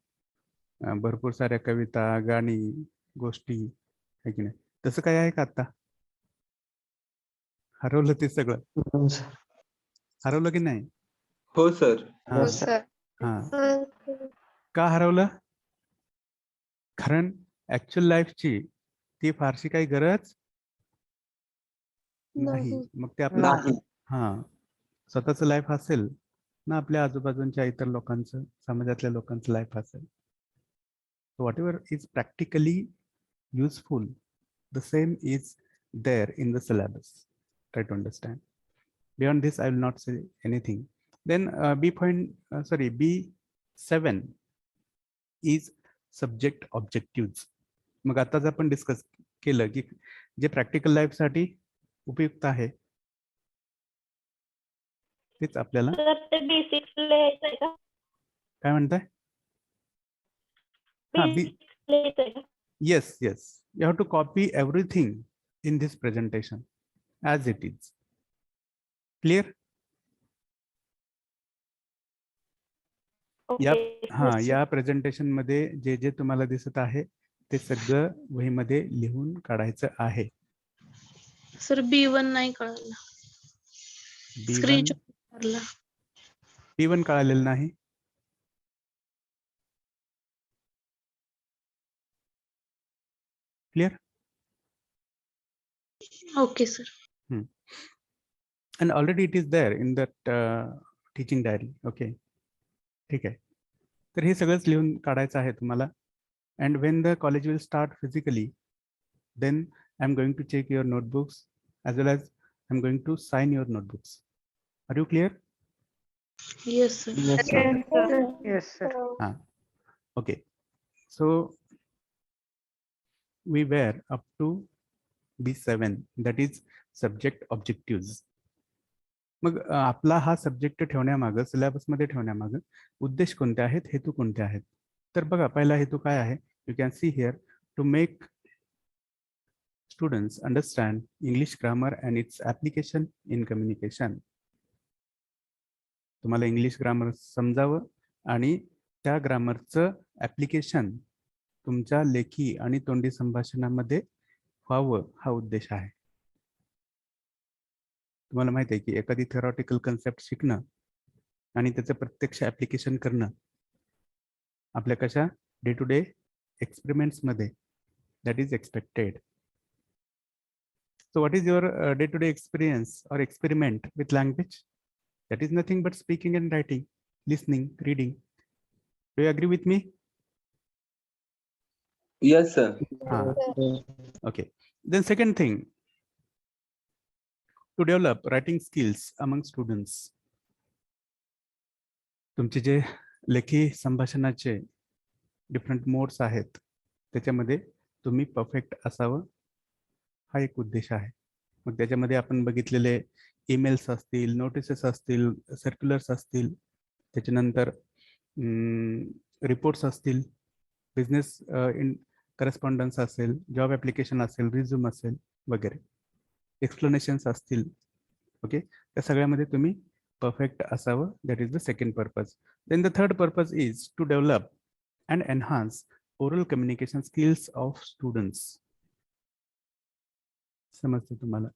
भरपूर साऱ्या कविता, गाणी, गोष्टी आहे की नाही, तसं काही आहे का आता? हरवलं ते सगळं, हरवलं की नाही? हो, sir. हा. sir. हा. का हरवलं? कारण ऍक्च्युअल लाईफची ती फारशी काही गरज नाही. मग ते आपलं नाही. हा स्वतःच लाईफ असेल ना, आपल्या आजूबाजूच्या इतर लोकांचं, समाजातल्या लोकांचं लाईफ असेल. Whatever is practically useful, the same is there in the syllabus. Try to understand. Beyond this I will not say anything. Then B7 is subject objective. मग आताच आपण डिस्कस केलं की जे प्रॅक्टिकल लाईफसाठी उपयुक्त आहे तेच आपल्याला. काय म्हणताय? हा, yes, you have to copy everything in this presentation as it is. Clear? या प्रेझेंटेशन मध्ये जे जे तुम्हाला दिसत आहे ते सगळं वहीमध्ये लिहून काढायचं आहे. सर B1 नाही कळलं. स्क्रीनशॉट मारला. B1 कळालेलं नाही. Clear? Okay sir. And already it is there in that teaching diary. Okay, ठीक आहे. तर हे सगळंच लिहून काढायचं आहे तुम्हाला. And when the college will start physically, then I'm going to check your notebooks as well as I'm going to sign your notebooks. Are you clear? Yes sir. Yes, sir. Okay. So we were up to B7, that is subject objectives. मग आपला हा subject ठेवण्यामागं, सिलेबसमध्ये ठेवण्यामागं उद्देश कोणते आहेत, हेतू कोणते आहेत? तर बघा, पहिला हेतू काय आहे? You can see here, to make students understand English grammar and its application in communication. तुम्हाला इंग्लिश ग्रामर समजावं आणि त्या ग्रामरचं ऍप्लिकेशन तुमच्या लेखी आणि तोंडी संभाषणामध्ये व्हावं, हा उद्देश आहे. तुम्हाला माहिती आहे की एखादी थेरॉटिकल कन्सेप्ट शिकणं आणि त्याचं प्रत्यक्ष ऍप्लिकेशन करणं आपल्या कशा डे टू डे एक्सपेरिमेंट्स मध्ये, that is expected. So So what is your day-to-day experience or experiment with language? That is nothing but speaking and writing, listening, reading. Do you agree with me? Yes, sir. Okay. Then second thing, to develop writing skills among students. तुमचे जे Lekhi संभाषणाचे different modes आहेत त्याच्यामध्ये तुम्ही perfect असावं हा एक उद्देश आहे. मग त्याच्यामध्ये आपण बघितलेले ईमेल्स असतील, नोटिसेस असतील, सर्क्युलर्स असतील, त्याच्यानंतर रिपोर्ट्स असतील, बिझनेस इन करस्पॉन्डन्स असेल, जॉब ॲप्लिकेशन असेल, रिझ्यूम असेल वगैरे, एक्सप्लेनेशन्स असतील. ओके, त्या सगळ्यामध्ये तुम्ही परफेक्ट असावं. That is the second purpose. Then the third purpose is to develop and enhance oral communication skills of students. समजते तुम्हाला?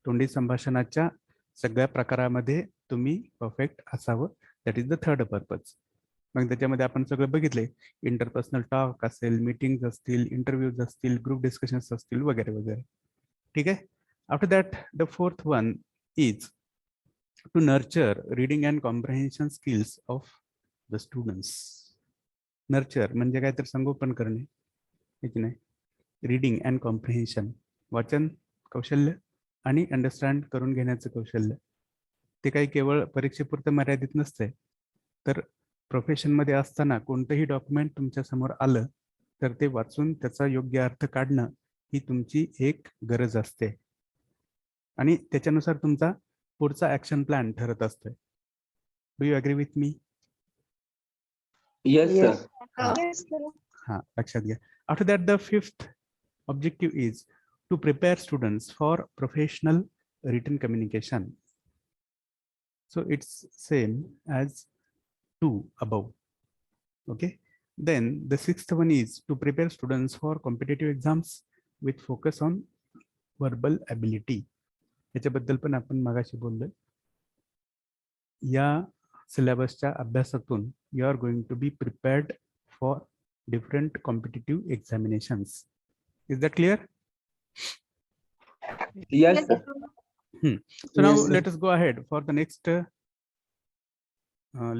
तोंडी संभाषणाच्या सगळ्या प्रकारामध्ये तुम्ही परफेक्ट असावं. That is the third purpose. मग त्याच्यामध्ये आपण सगळं बघितले, इंटरपर्सनल टॉक असेल, मीटिंग्स असतील, इंटरव्ह्यूज असतील, ग्रुप डिस्कशन्स असतील वगैरे वगैरे. ठीक आहे. After that the fourth one is to nurture reading and comprehension skills of the students. Nurture म्हणजे काय तर संगोपन करणे, हे की नाही. रीडिंग अँड कॉम्प्रिहेन्शन, वाचन कौशल्य आणि अंडरस्टँड करून घेण्याचं कौशल्य. ते काही केवळ परीक्षेपुरतं मर्यादित नसते, तर प्रोफेशनमध्ये असताना कोणतंही डॉक्युमेंट तुमच्या समोर आलं तर ते वाचून त्याचा योग्य अर्थ काढणं ही तुमची एक गरज असते आणि त्याच्यानुसार तुमचा पुढचा ऍक्शन प्लॅन ठरत असतोय. Do you agree with me? Yes, sir. Yes, sir. हा, लक्षात घ्या. After that the fifth objective is to prepare students for professional written communication. So it's same as 2 above. Okay. Then the sixth one is to prepare students for competitive exams with focus on verbal ability. याच्याबद्दल पण आपण मागाशी बोललोय. या सिलेबसच्या अभ्यासातून you are going to be prepared for different competitive examinations. Is that clear? Yes, sir. So now Yes, sir. let us go ahead for the next.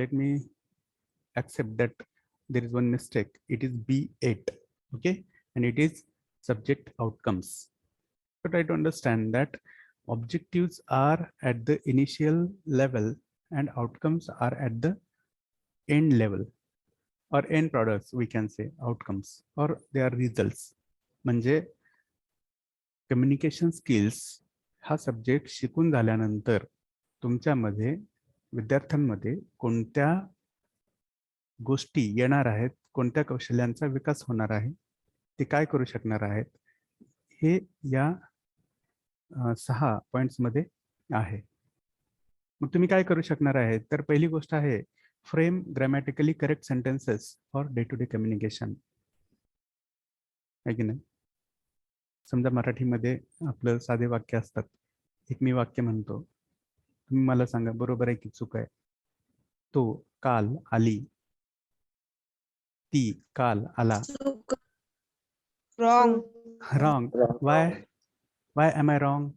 Let me accept that there is one mistake. It is B8. Okay, and it is subject outcomes. So try to understand that objectives are at the initial level and outcomes are at the end level, or end products we can say, outcomes or they are results. म्हणजे communication skills हा subject शिकून झाल्यानंतर तुमच्यामध्ये, विद्यार्थ्यांमध्ये कोणत्या गोष्टी येणार आहेत, कोणत्या कौशल्यांचा विकास होणार आहे, ते काय करू शकणार आहेत, हे या 6 पॉइंट्समध्ये आहे. मग तुम्ही काय करू शकणार आहे, तर पहिली गोष्ट आहे frame grammatically correct sentences for day to day communication. आहे की नाही? समजा मराठीमध्ये आपलं साधे वाक्य असतात. एक मी वाक्य म्हणतो, तुम्ही मला सांगा बरोबर आहे की चूक आहे. तो काल आली, ती काल आला. Wrong. Wrong. Why am I wrong?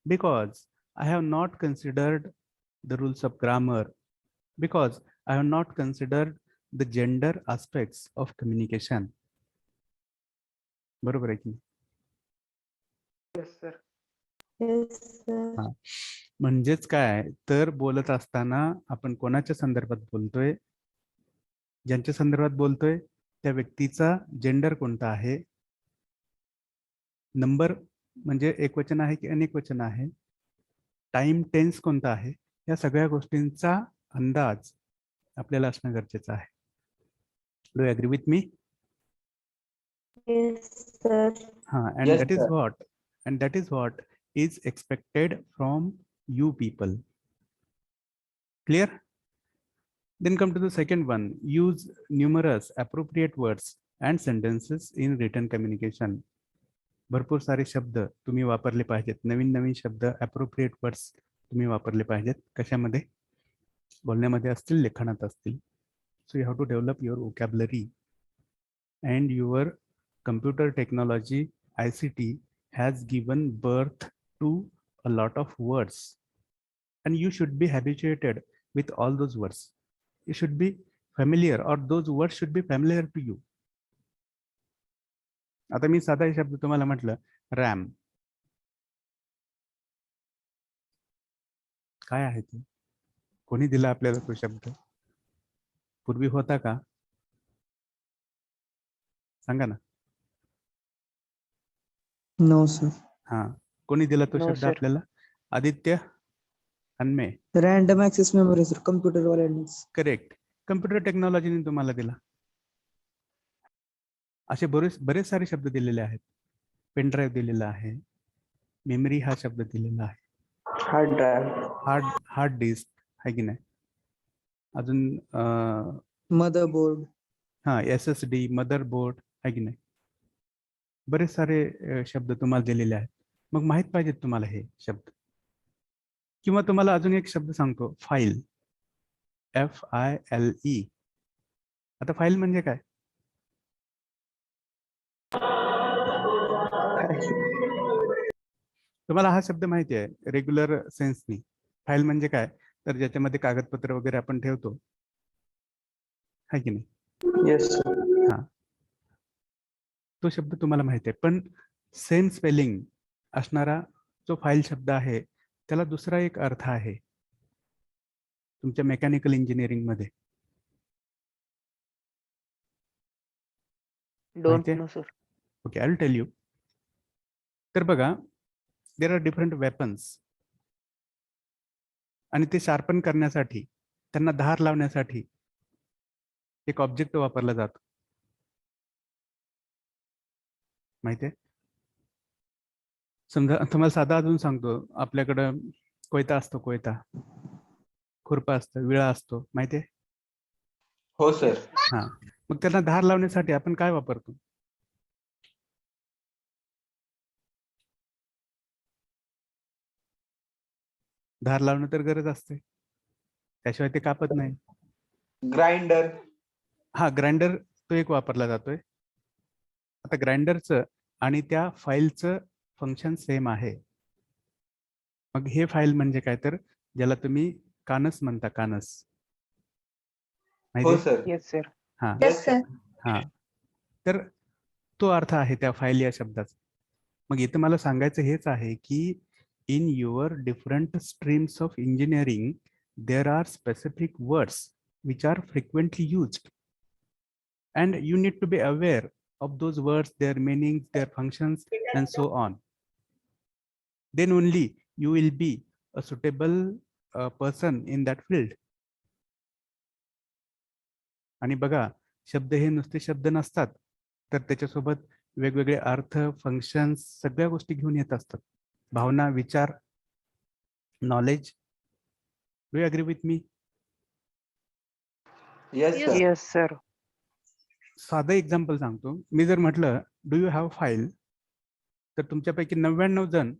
Because I have not considered the rules of grammar, because I have not considered the gender aspects of communication. बरोबर आहे की नाही? Yes, sir. Yes, sir. म्हणजेच काय, तर बोलत असताना आपण कोणाच्या संदर्भात बोलतोय, ज्यांच्या संदर्भात बोलतोय त्या व्यक्तीचा जेंडर कोणता आहे, नंबर म्हणजे एकवचन आहे की अनेक वचन आहे, टाइम टेन्स कोणता आहे, या सगळ्या गोष्टींचा अंदाज आपल्याला असणं गरजेचं आहे. Do you agree with me? Yes, sir. And Yes, that is sir. what is expected from you people. Clear? Then come to the second one. Use numerous appropriate words and sentences in written communication. भरपूर सारे शब्द तुम्ही वापरले पाहिजेत. नवीन नवीन शब्द, appropriate words तुम्ही वापरले पाहिजेत. कशामध्ये? बोलण्यामध्ये असतील, लेखनात असतील. So you have to develop your vocabulary and your computer technology, ICT, has given birth to a lot of words, and you should be habituated with all those words. You should be familiar, or those words should be familiar to you. आता मी साधा शब्द तुम्हाला म्हटलं RAM, काय आहे ते? कोणी दिला आपल्याला तो शब्द? पूर्वी होता का? सांगा ना. No sir. हा, कोणी दिला तो No, शब्द sir. आपल्याला? आदित्य अनमे. Random access memory sir, computer वाल्यांनीच. करेक्ट. कम्प्युटर टेक्नॉलॉजीने तुम्हाला दिला. असे बरेच सारे शब्द दिलेले आहेत. पेन ड्राईव्ह दिलेला आहे, मेमरी हा शब्द दिलेला आहे, Hard drive. हार्ड डिस्क आहे की नाही, अजून मदरबोर्ड. हा SSD, मदरबोर्ड आहे की नाही. बरेच सारे शब्द तुम्हाला दिलेले आहेत. मग माहित पाहिजेत तुम्हाला हे शब्द. किंवा तुम्हाला अजून एक शब्द सांगतो, फाईल, FILE. आता फाईल म्हणजे काय? तुम्हाला हा शब्द माहिती आहे रेग्युलर सेन्सनी. फाईल म्हणजे काय, तर ज्याच्यामध्ये कागदपत्र वगैरे आपण ठेवतो, आहे की नाही. Yes, sir. हा, तो शब्द तुम्हाला माहिती आहे. पण सेम स्पेलिंग असणारा जो फाईल शब्द आहे, त्याला दुसरा एक अर्थ आहे तुमच्या मेकॅनिकल इंजिनिअरिंग मध्ये. Don't माहिती आहे? know, sir. Okay, I will tell you. तर बघा, देर आर डिफरंट वेपन्स, आणि ते शार्पन करण्यासाठी, त्यांना धार लावण्यासाठी एक ऑब्जेक्ट वापरला जातो. माहिती आहे? समजा तुम्हाला साधा अजून सांगतो, आपल्याकडं कोयता असतो, कोयता, खुरपा असतं, विळा असतो, माहिती आहे? हो सर. हा, मग त्यांना धार लावण्यासाठी आपण काय वापरतो? धार लावणं तर गरज असते, त्याशिवाय ते कापत नाही. ग्राइंडर. हा, ग्राइंडर तो एक वापरला जातोय. आता ग्राइंडरचं आणि त्या फाईलचं फंक्शन सेम आहे. मग हे फाईल म्हणजे काय, तर ज्याला तुम्ही कानस म्हणता, कानस. हो माहिती? सर. Yes, sir. हा Yes, sir. हा, तर तो अर्थ आहे त्या फाईल या शब्दाचा. मग इथं मला सांगायचं हेच आहे की in your different streams of engineering, there are specific words which are frequently used, and you need to be aware of those words, their meanings, their functions, and so on. Then only you will be a suitable person in that field. आणि बघा, शब्द हे नुसते शब्द नसतात, तर त्याच्यासोबत वेगवेगळे अर्थ, functions, सगळ्या गोष्टी घेऊन येत असतात. भावना, विचार, knowledge. Do you agree with me? Yes Yes. Sir. Yes, sir. साधं एक्झाम्पल सांगतो. मी जर म्हटलं डू यू हॅव फाईल, तर तुमच्यापैकी 99 जण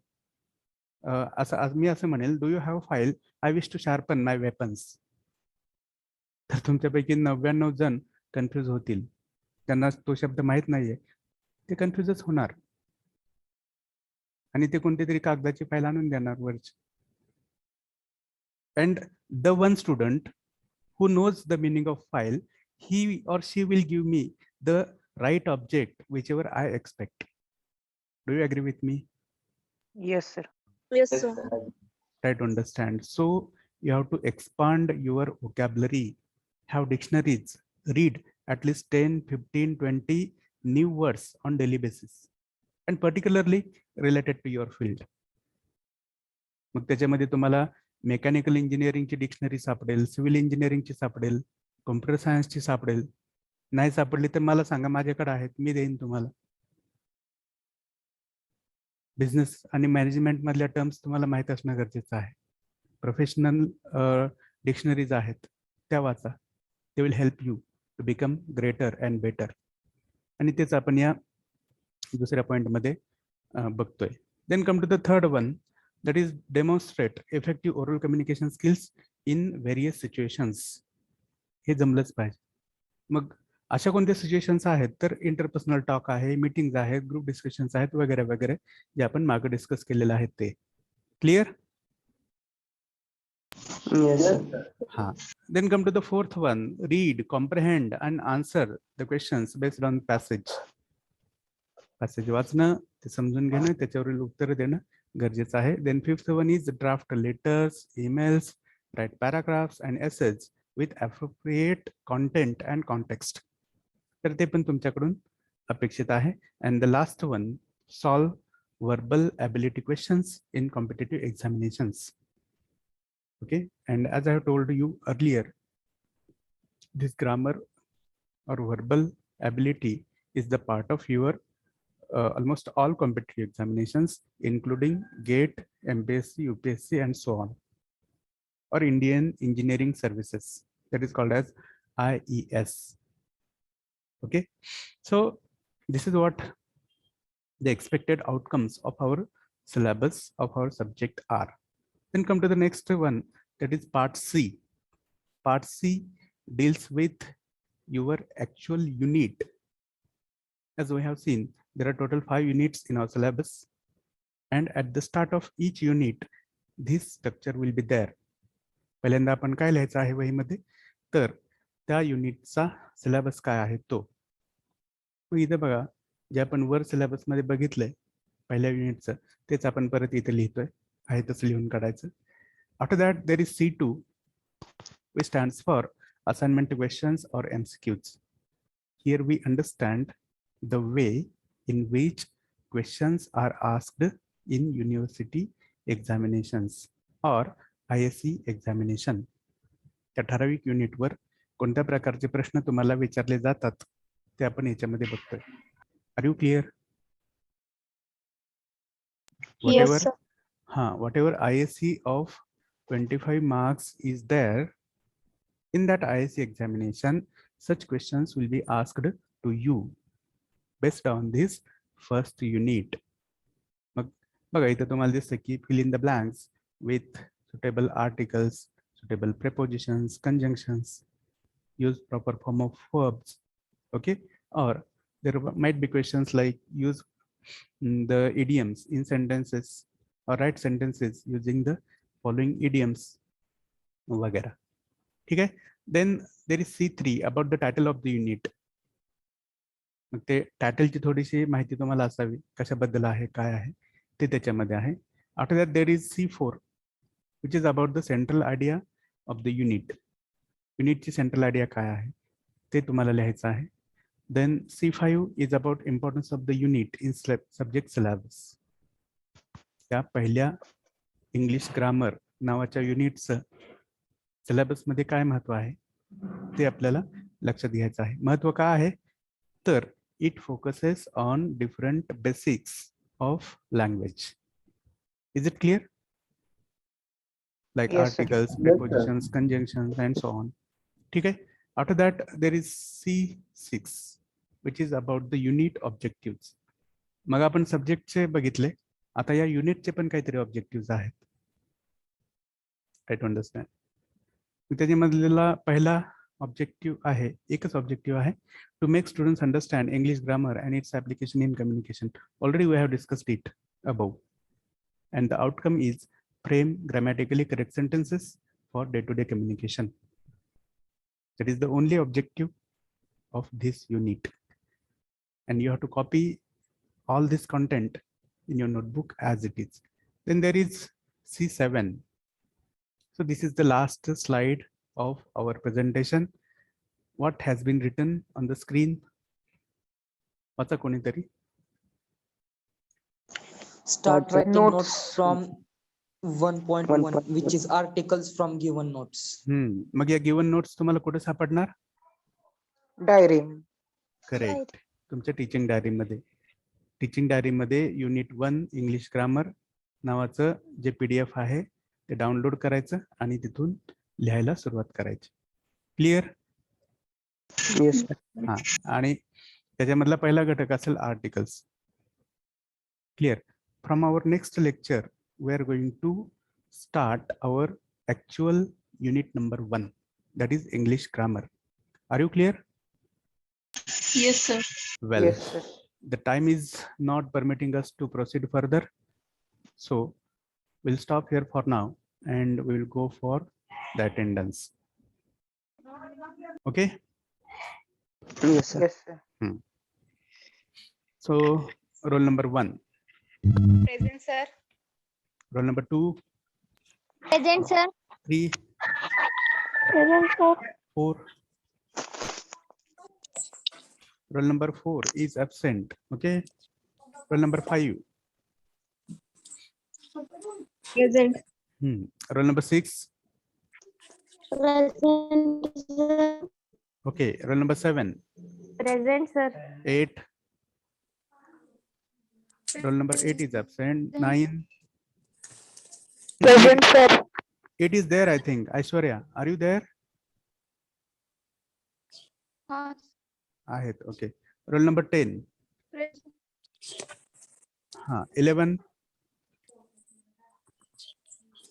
मी असं म्हणेल, do you have file, I wish to sharpen my weapons. तर तुमच्यापैकी 99 जण कन्फ्यूज होतील. त्यांना तो शब्द माहित नाहीये, ते कन्फ्यूजच होणार, आणि ते कोणती तरी कागदाची फाईल आणून देणार वरची. And the one student who knows the meaning of file, he or she will give me the right object whichever I expect. Do you agree with me? Yes, sir. Yes, Yes, sir. sir. Try to understand. So you have to expand your vocabulary, have dictionaries, read at least 10, 15, 20 new words on daily basis, and particularly related to your field. मग त्याच्यामध्ये तुम्हाला mechanical इंजिनिअरिंगची dictionary सापडेल, civil इंजिनिअरिंगची सापडेल, computer सायन्सची सापडेल. नाही सापडली तर मला सांगा, माझ्याकडे आहेत, मी देईन तुम्हाला. बिझनेस आणि मॅनेजमेंट मधल्या टर्म्स तुम्हाला माहित असणं गरजेचं आहे. प्रोफेशनल डिक्शनरीज आहेत, त्या वाचा. They will help you to become greater and better. आणि तेच आपण या दुसऱ्या पॉइंटमध्ये बघतोय. Then come to the third one, that is demonstrate effective oral communication skills in various situations. हे जमलंच पाहिजे. मग अशा कोणत्या सिच्युएशन्स आहेत तर इंटरपर्सनल टॉक आहे, मीटिंग्स आहेत, ग्रुप डिस्कशन्स आहेत वगैरे वगैरे जे आपण मागे डिस्कस केलेलं आहे ते. क्लिअर? Yes, sir. हा. Then come to the fourth one. Read, comprehend and answer the questions based on passage. Passage वाचणं, ते समजून घेणं, त्याच्यावरील उत्तर देणं गरजेचं आहे. Then fifth one is draft letters, emails, write paragraphs and essays with appropriate content and context. तर ते पण तुमच्याकडून अपेक्षित आहे. And the last one, solve verbal ability questions in competitive examinations. Okay, and as I have told you earlier, this grammar or verbal ability is the part of your almost all competitive examinations, including GATE, MPSC, UPSC, and so on, or Indian Engineering Services, that is called as IES. Okay, so this is what the expected outcomes of our syllabus of our subject are. Then come to the next one, that is part C. Part C deals with your actual unit. As we have seen, there are total 5 units in our syllabus, and at the start of each unit, this structure will be there. पहिल्यांदा आपण काय लिहायचं आहे वहीमध्ये, तर त्या युनिटचा syllabus काय आहे तो. इथे बघा, जे आपण वर सिलेबस मध्ये बघितलंय पहिल्या युनिटचं, तेच आपण परत इथे लिहितोय, आहे तसं लिहून काढायचं. After that, there is C2, which stands for assignment questions or MCQs. Here we understand the way in which questions are asked in university examinations or ISC examination. त्या ठराविक युनिटवर कोणत्या प्रकारचे प्रश्न तुम्हाला विचारले जातात ते आपण याच्यामध्ये बघतोय. Are you clear? Yes, sir. Whatever ISC of 25 marks is there, in that ISC examination, such questions will be asked to you based on this first unit. मग बघा इथे तुम्हाला दिसतं की fill in the blanks with suitable articles, suitable prepositions, conjunctions, use proper form of verbs. Okay, or there might be questions like use the idioms in sentences or write sentences using the following idioms वगैरह. ठीक आहे. Then there is C3 about the title of the unit. मग ते टायटलची थोडीशी माहिती तुम्हाला असावी, कशाबद्दल आहे, काय आहे ते त्याच्यामध्ये आहे. After that there is C4, which is about the central idea of the unit. युनिटची सेंट्रल आयडिया काय आहे ते तुम्हाला लिहायचं आहे. Then C5 is about importance of the unit in subject syllabus. त्या पहिल्या इंग्लिश ग्रामर नावाच्या युनिटचं सिलेबस मध्ये काय महत्व आहे ते आपल्याला लक्षात घ्यायचं आहे. महत्व काय आहे तर it focuses on different basics of language. Is it clear? Like Yes, sir. Articles, prepositions, conjunctions and so on. ठीक आहे. After that there is C6, which is about the unit objective. मग आपण सब्जेक्टचे बघितले, आता या युनिटचे पण काहीतरी ऑब्जेक्टिव्ह आहेत. Try to understand. त्याच्यामधला पहिला ऑब्जेक्टिव्ह आहे, एकच ऑब्जेक्टिव्ह आहे, to make students understand English grammar and its application in communication. Already we have discussed it above. And the outcome is frame grammatically correct sentences for day to day communication. That is the only objective of this unit, and you have to copy all this content in your notebook as it is. Then there is C7. So this is the last slide of our presentation. What has been written on the screen? वाचा कोणीतरी. Start writing Notes. notes from 1.1, which is articles from given notes. मग या given notes तुम्हाला कुठे सापडणार? Diary. Correct, तुमच्या teaching डायरीमध्ये. Teaching डायरीमध्ये unit 1 English grammar नावाचं जे PDF आहे ते डाउनलोड करायचं आणि तिथून लिहायला सुरुवात करायची. क्लिअर? Yes. हा. आणि त्याच्यामधला पहिला घटक असेल articles. Clear? From our next lecture we are going to start our actual unit number 1, that is English grammar. Are you clear? Yes, sir. Well, Yes, sir. the time is not permitting us to proceed further. So we'll stop here for now and we will go for the attendance. Okay. Yes, sir. Yes, sir. So roll number 1, Present, sir. roll number 2, Present, sir. 3, Present, sir. 4. Roll number 4 is absent. Okay. Roll number 5. Present. Roll number 6. Present, sir. Okay. Roll number 7, Present, sir. 8. Roll number 8 is absent. 9. Present, sir. 8 is there, I think. Aishwarya, are you there? Ahit. Okay. Roll number 10. 11.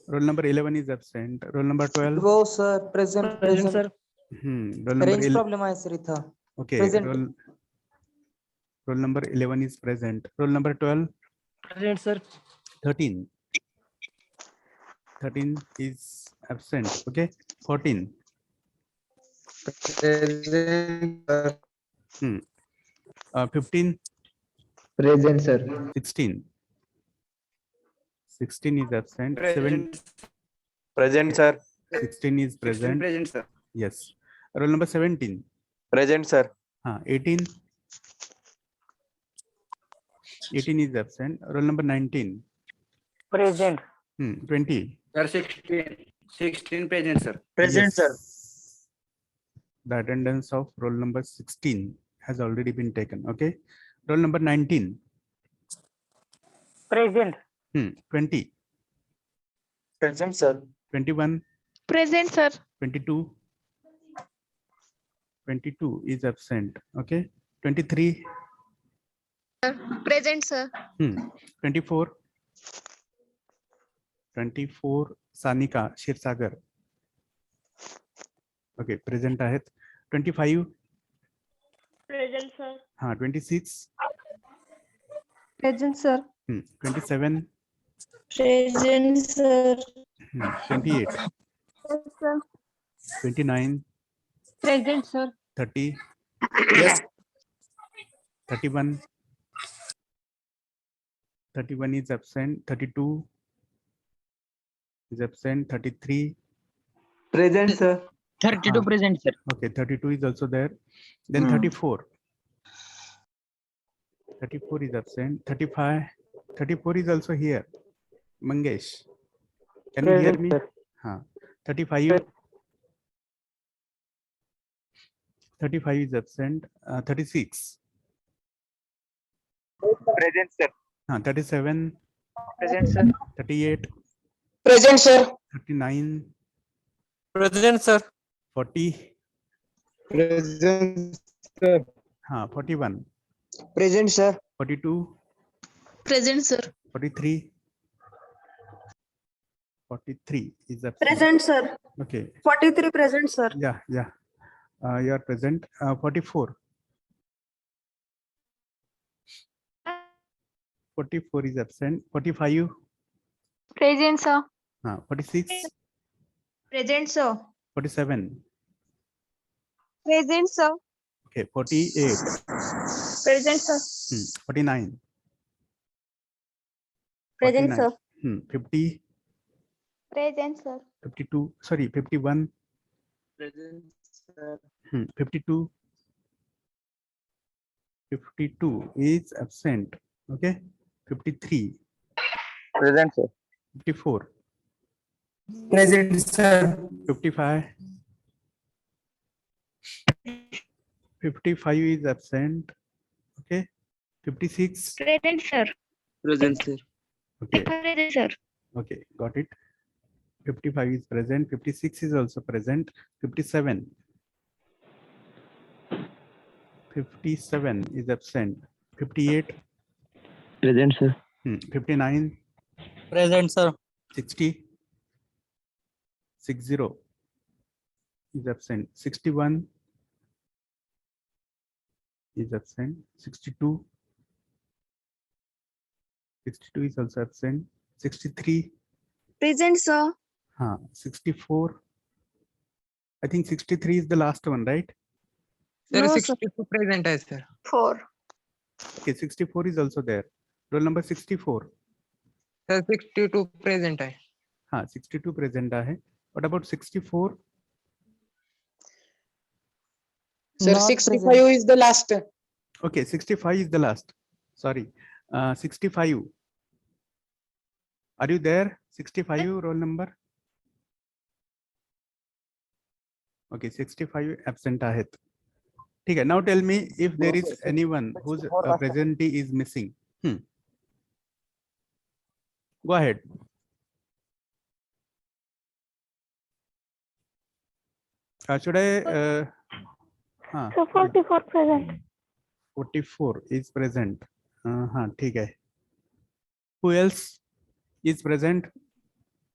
Roll number 11 is absent. Roll number 12. हो sir present present Roll number range 11. Problem आहे sir इथं Okay. present. Roll number 11 is present. Roll number 12. Present sir 13. 13 is absent. Okay. 14. Present, 15. present, sir. 16. 16 is absent. 7. Present, sir. 16 is present. Present, sir. Yes. Roll number 17. Present, sir. 18. 18 is absent. Roll number 19. Present 20. Sir, 16 present, sir. Yes. The attendance of roll number 16 has already been taken. Okay. Roll number 19. Present 20. Present, sir. 21. Present, sir. 22. 22 is absent. Okay. 23. Present, sir. 24. 24. Sanika Shirsagar. Okay. Present आहेत. 25. Present, sir. 26. Present, sir. 27. Present, sir. 28. 29. Present, sir. 30. Yes. 31. 31 is absent. 32 is absent. 33. Present, sir. 32 present sir Okay, 32 is also there. Then 34. 34 is absent. 35. 34 is also here. Mangesh. Can you hear Present, me? sir. 35. 35 is absent. 36. Present, sir. 37. Present sir 38. Present sir 39. Present sir 40. Present, sir. 41. Present, sir. 42. Present, sir. 43. 43 is absent. Present, sir. Okay. 43 present, sir. Yeah. You are present. 44. 44 is absent. 45. Present, sir. 46. Present, sir. 47. Present, sir. Okay. 48. Present, sir. 49. Present, 49. sir. 50. Present, sir. 52. Sorry. 51. Present, sir. 52. 52 is absent. Okay. 53. Present, sir. 54. Present sir 55. 55 is absent. Okay. 56. Present, sir. Present sir Okay. Present, sir. Okay. Got it. 55 is present. 56 is also present. 57. 57 is absent. 58. Present, sir. 59. Present sir 60. 60 is absent. 61. is absent. 62. 62 is also absent. 63. Present, sir. 64. I think 63 is the last one, right? Sir, No, sir. 62 present है sir. 4. Okay, 64 is also there. Roll number 64. Sir, 62 present है. 62 present है. What about 64? Sir, Not 65 present. is the last. Okay, 65 is the last. Sorry. 65. Are you there? 65 roll number. Okay, 65 absent आहेत. ठीक है. Now tell me if there is anyone whose presentee is missing. Go ahead. Should I? So 44 present. 44 is present. ठीक है. Who else is present?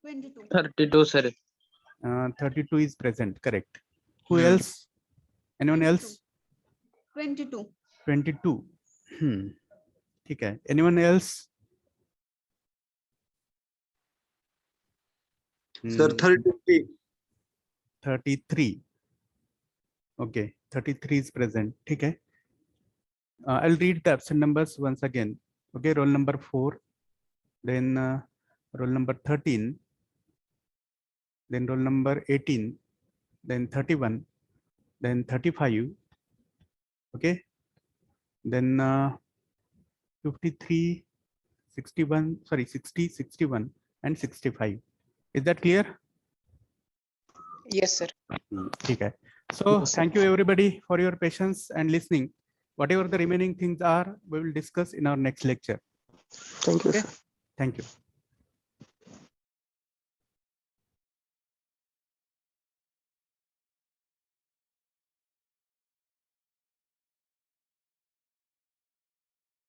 32, sir. 32 is present. Correct. Who else? Anyone else? 22. 22. ठीक है. Anyone else? Sir, 33. 33. Okay, 33 is present. ठीक है. I'll read the absent numbers once again. Okay, roll number 4, then roll number 13, then roll number 18, then 31, then 35. Okay, then 53, 61, sorry, 60, 61, and 65. Is that clear? Yes, sir. ठीक है. So thank you everybody for your patience and listening. Whatever the remaining things are, we will discuss in our next lecture. Thank you. Okay. Thank you.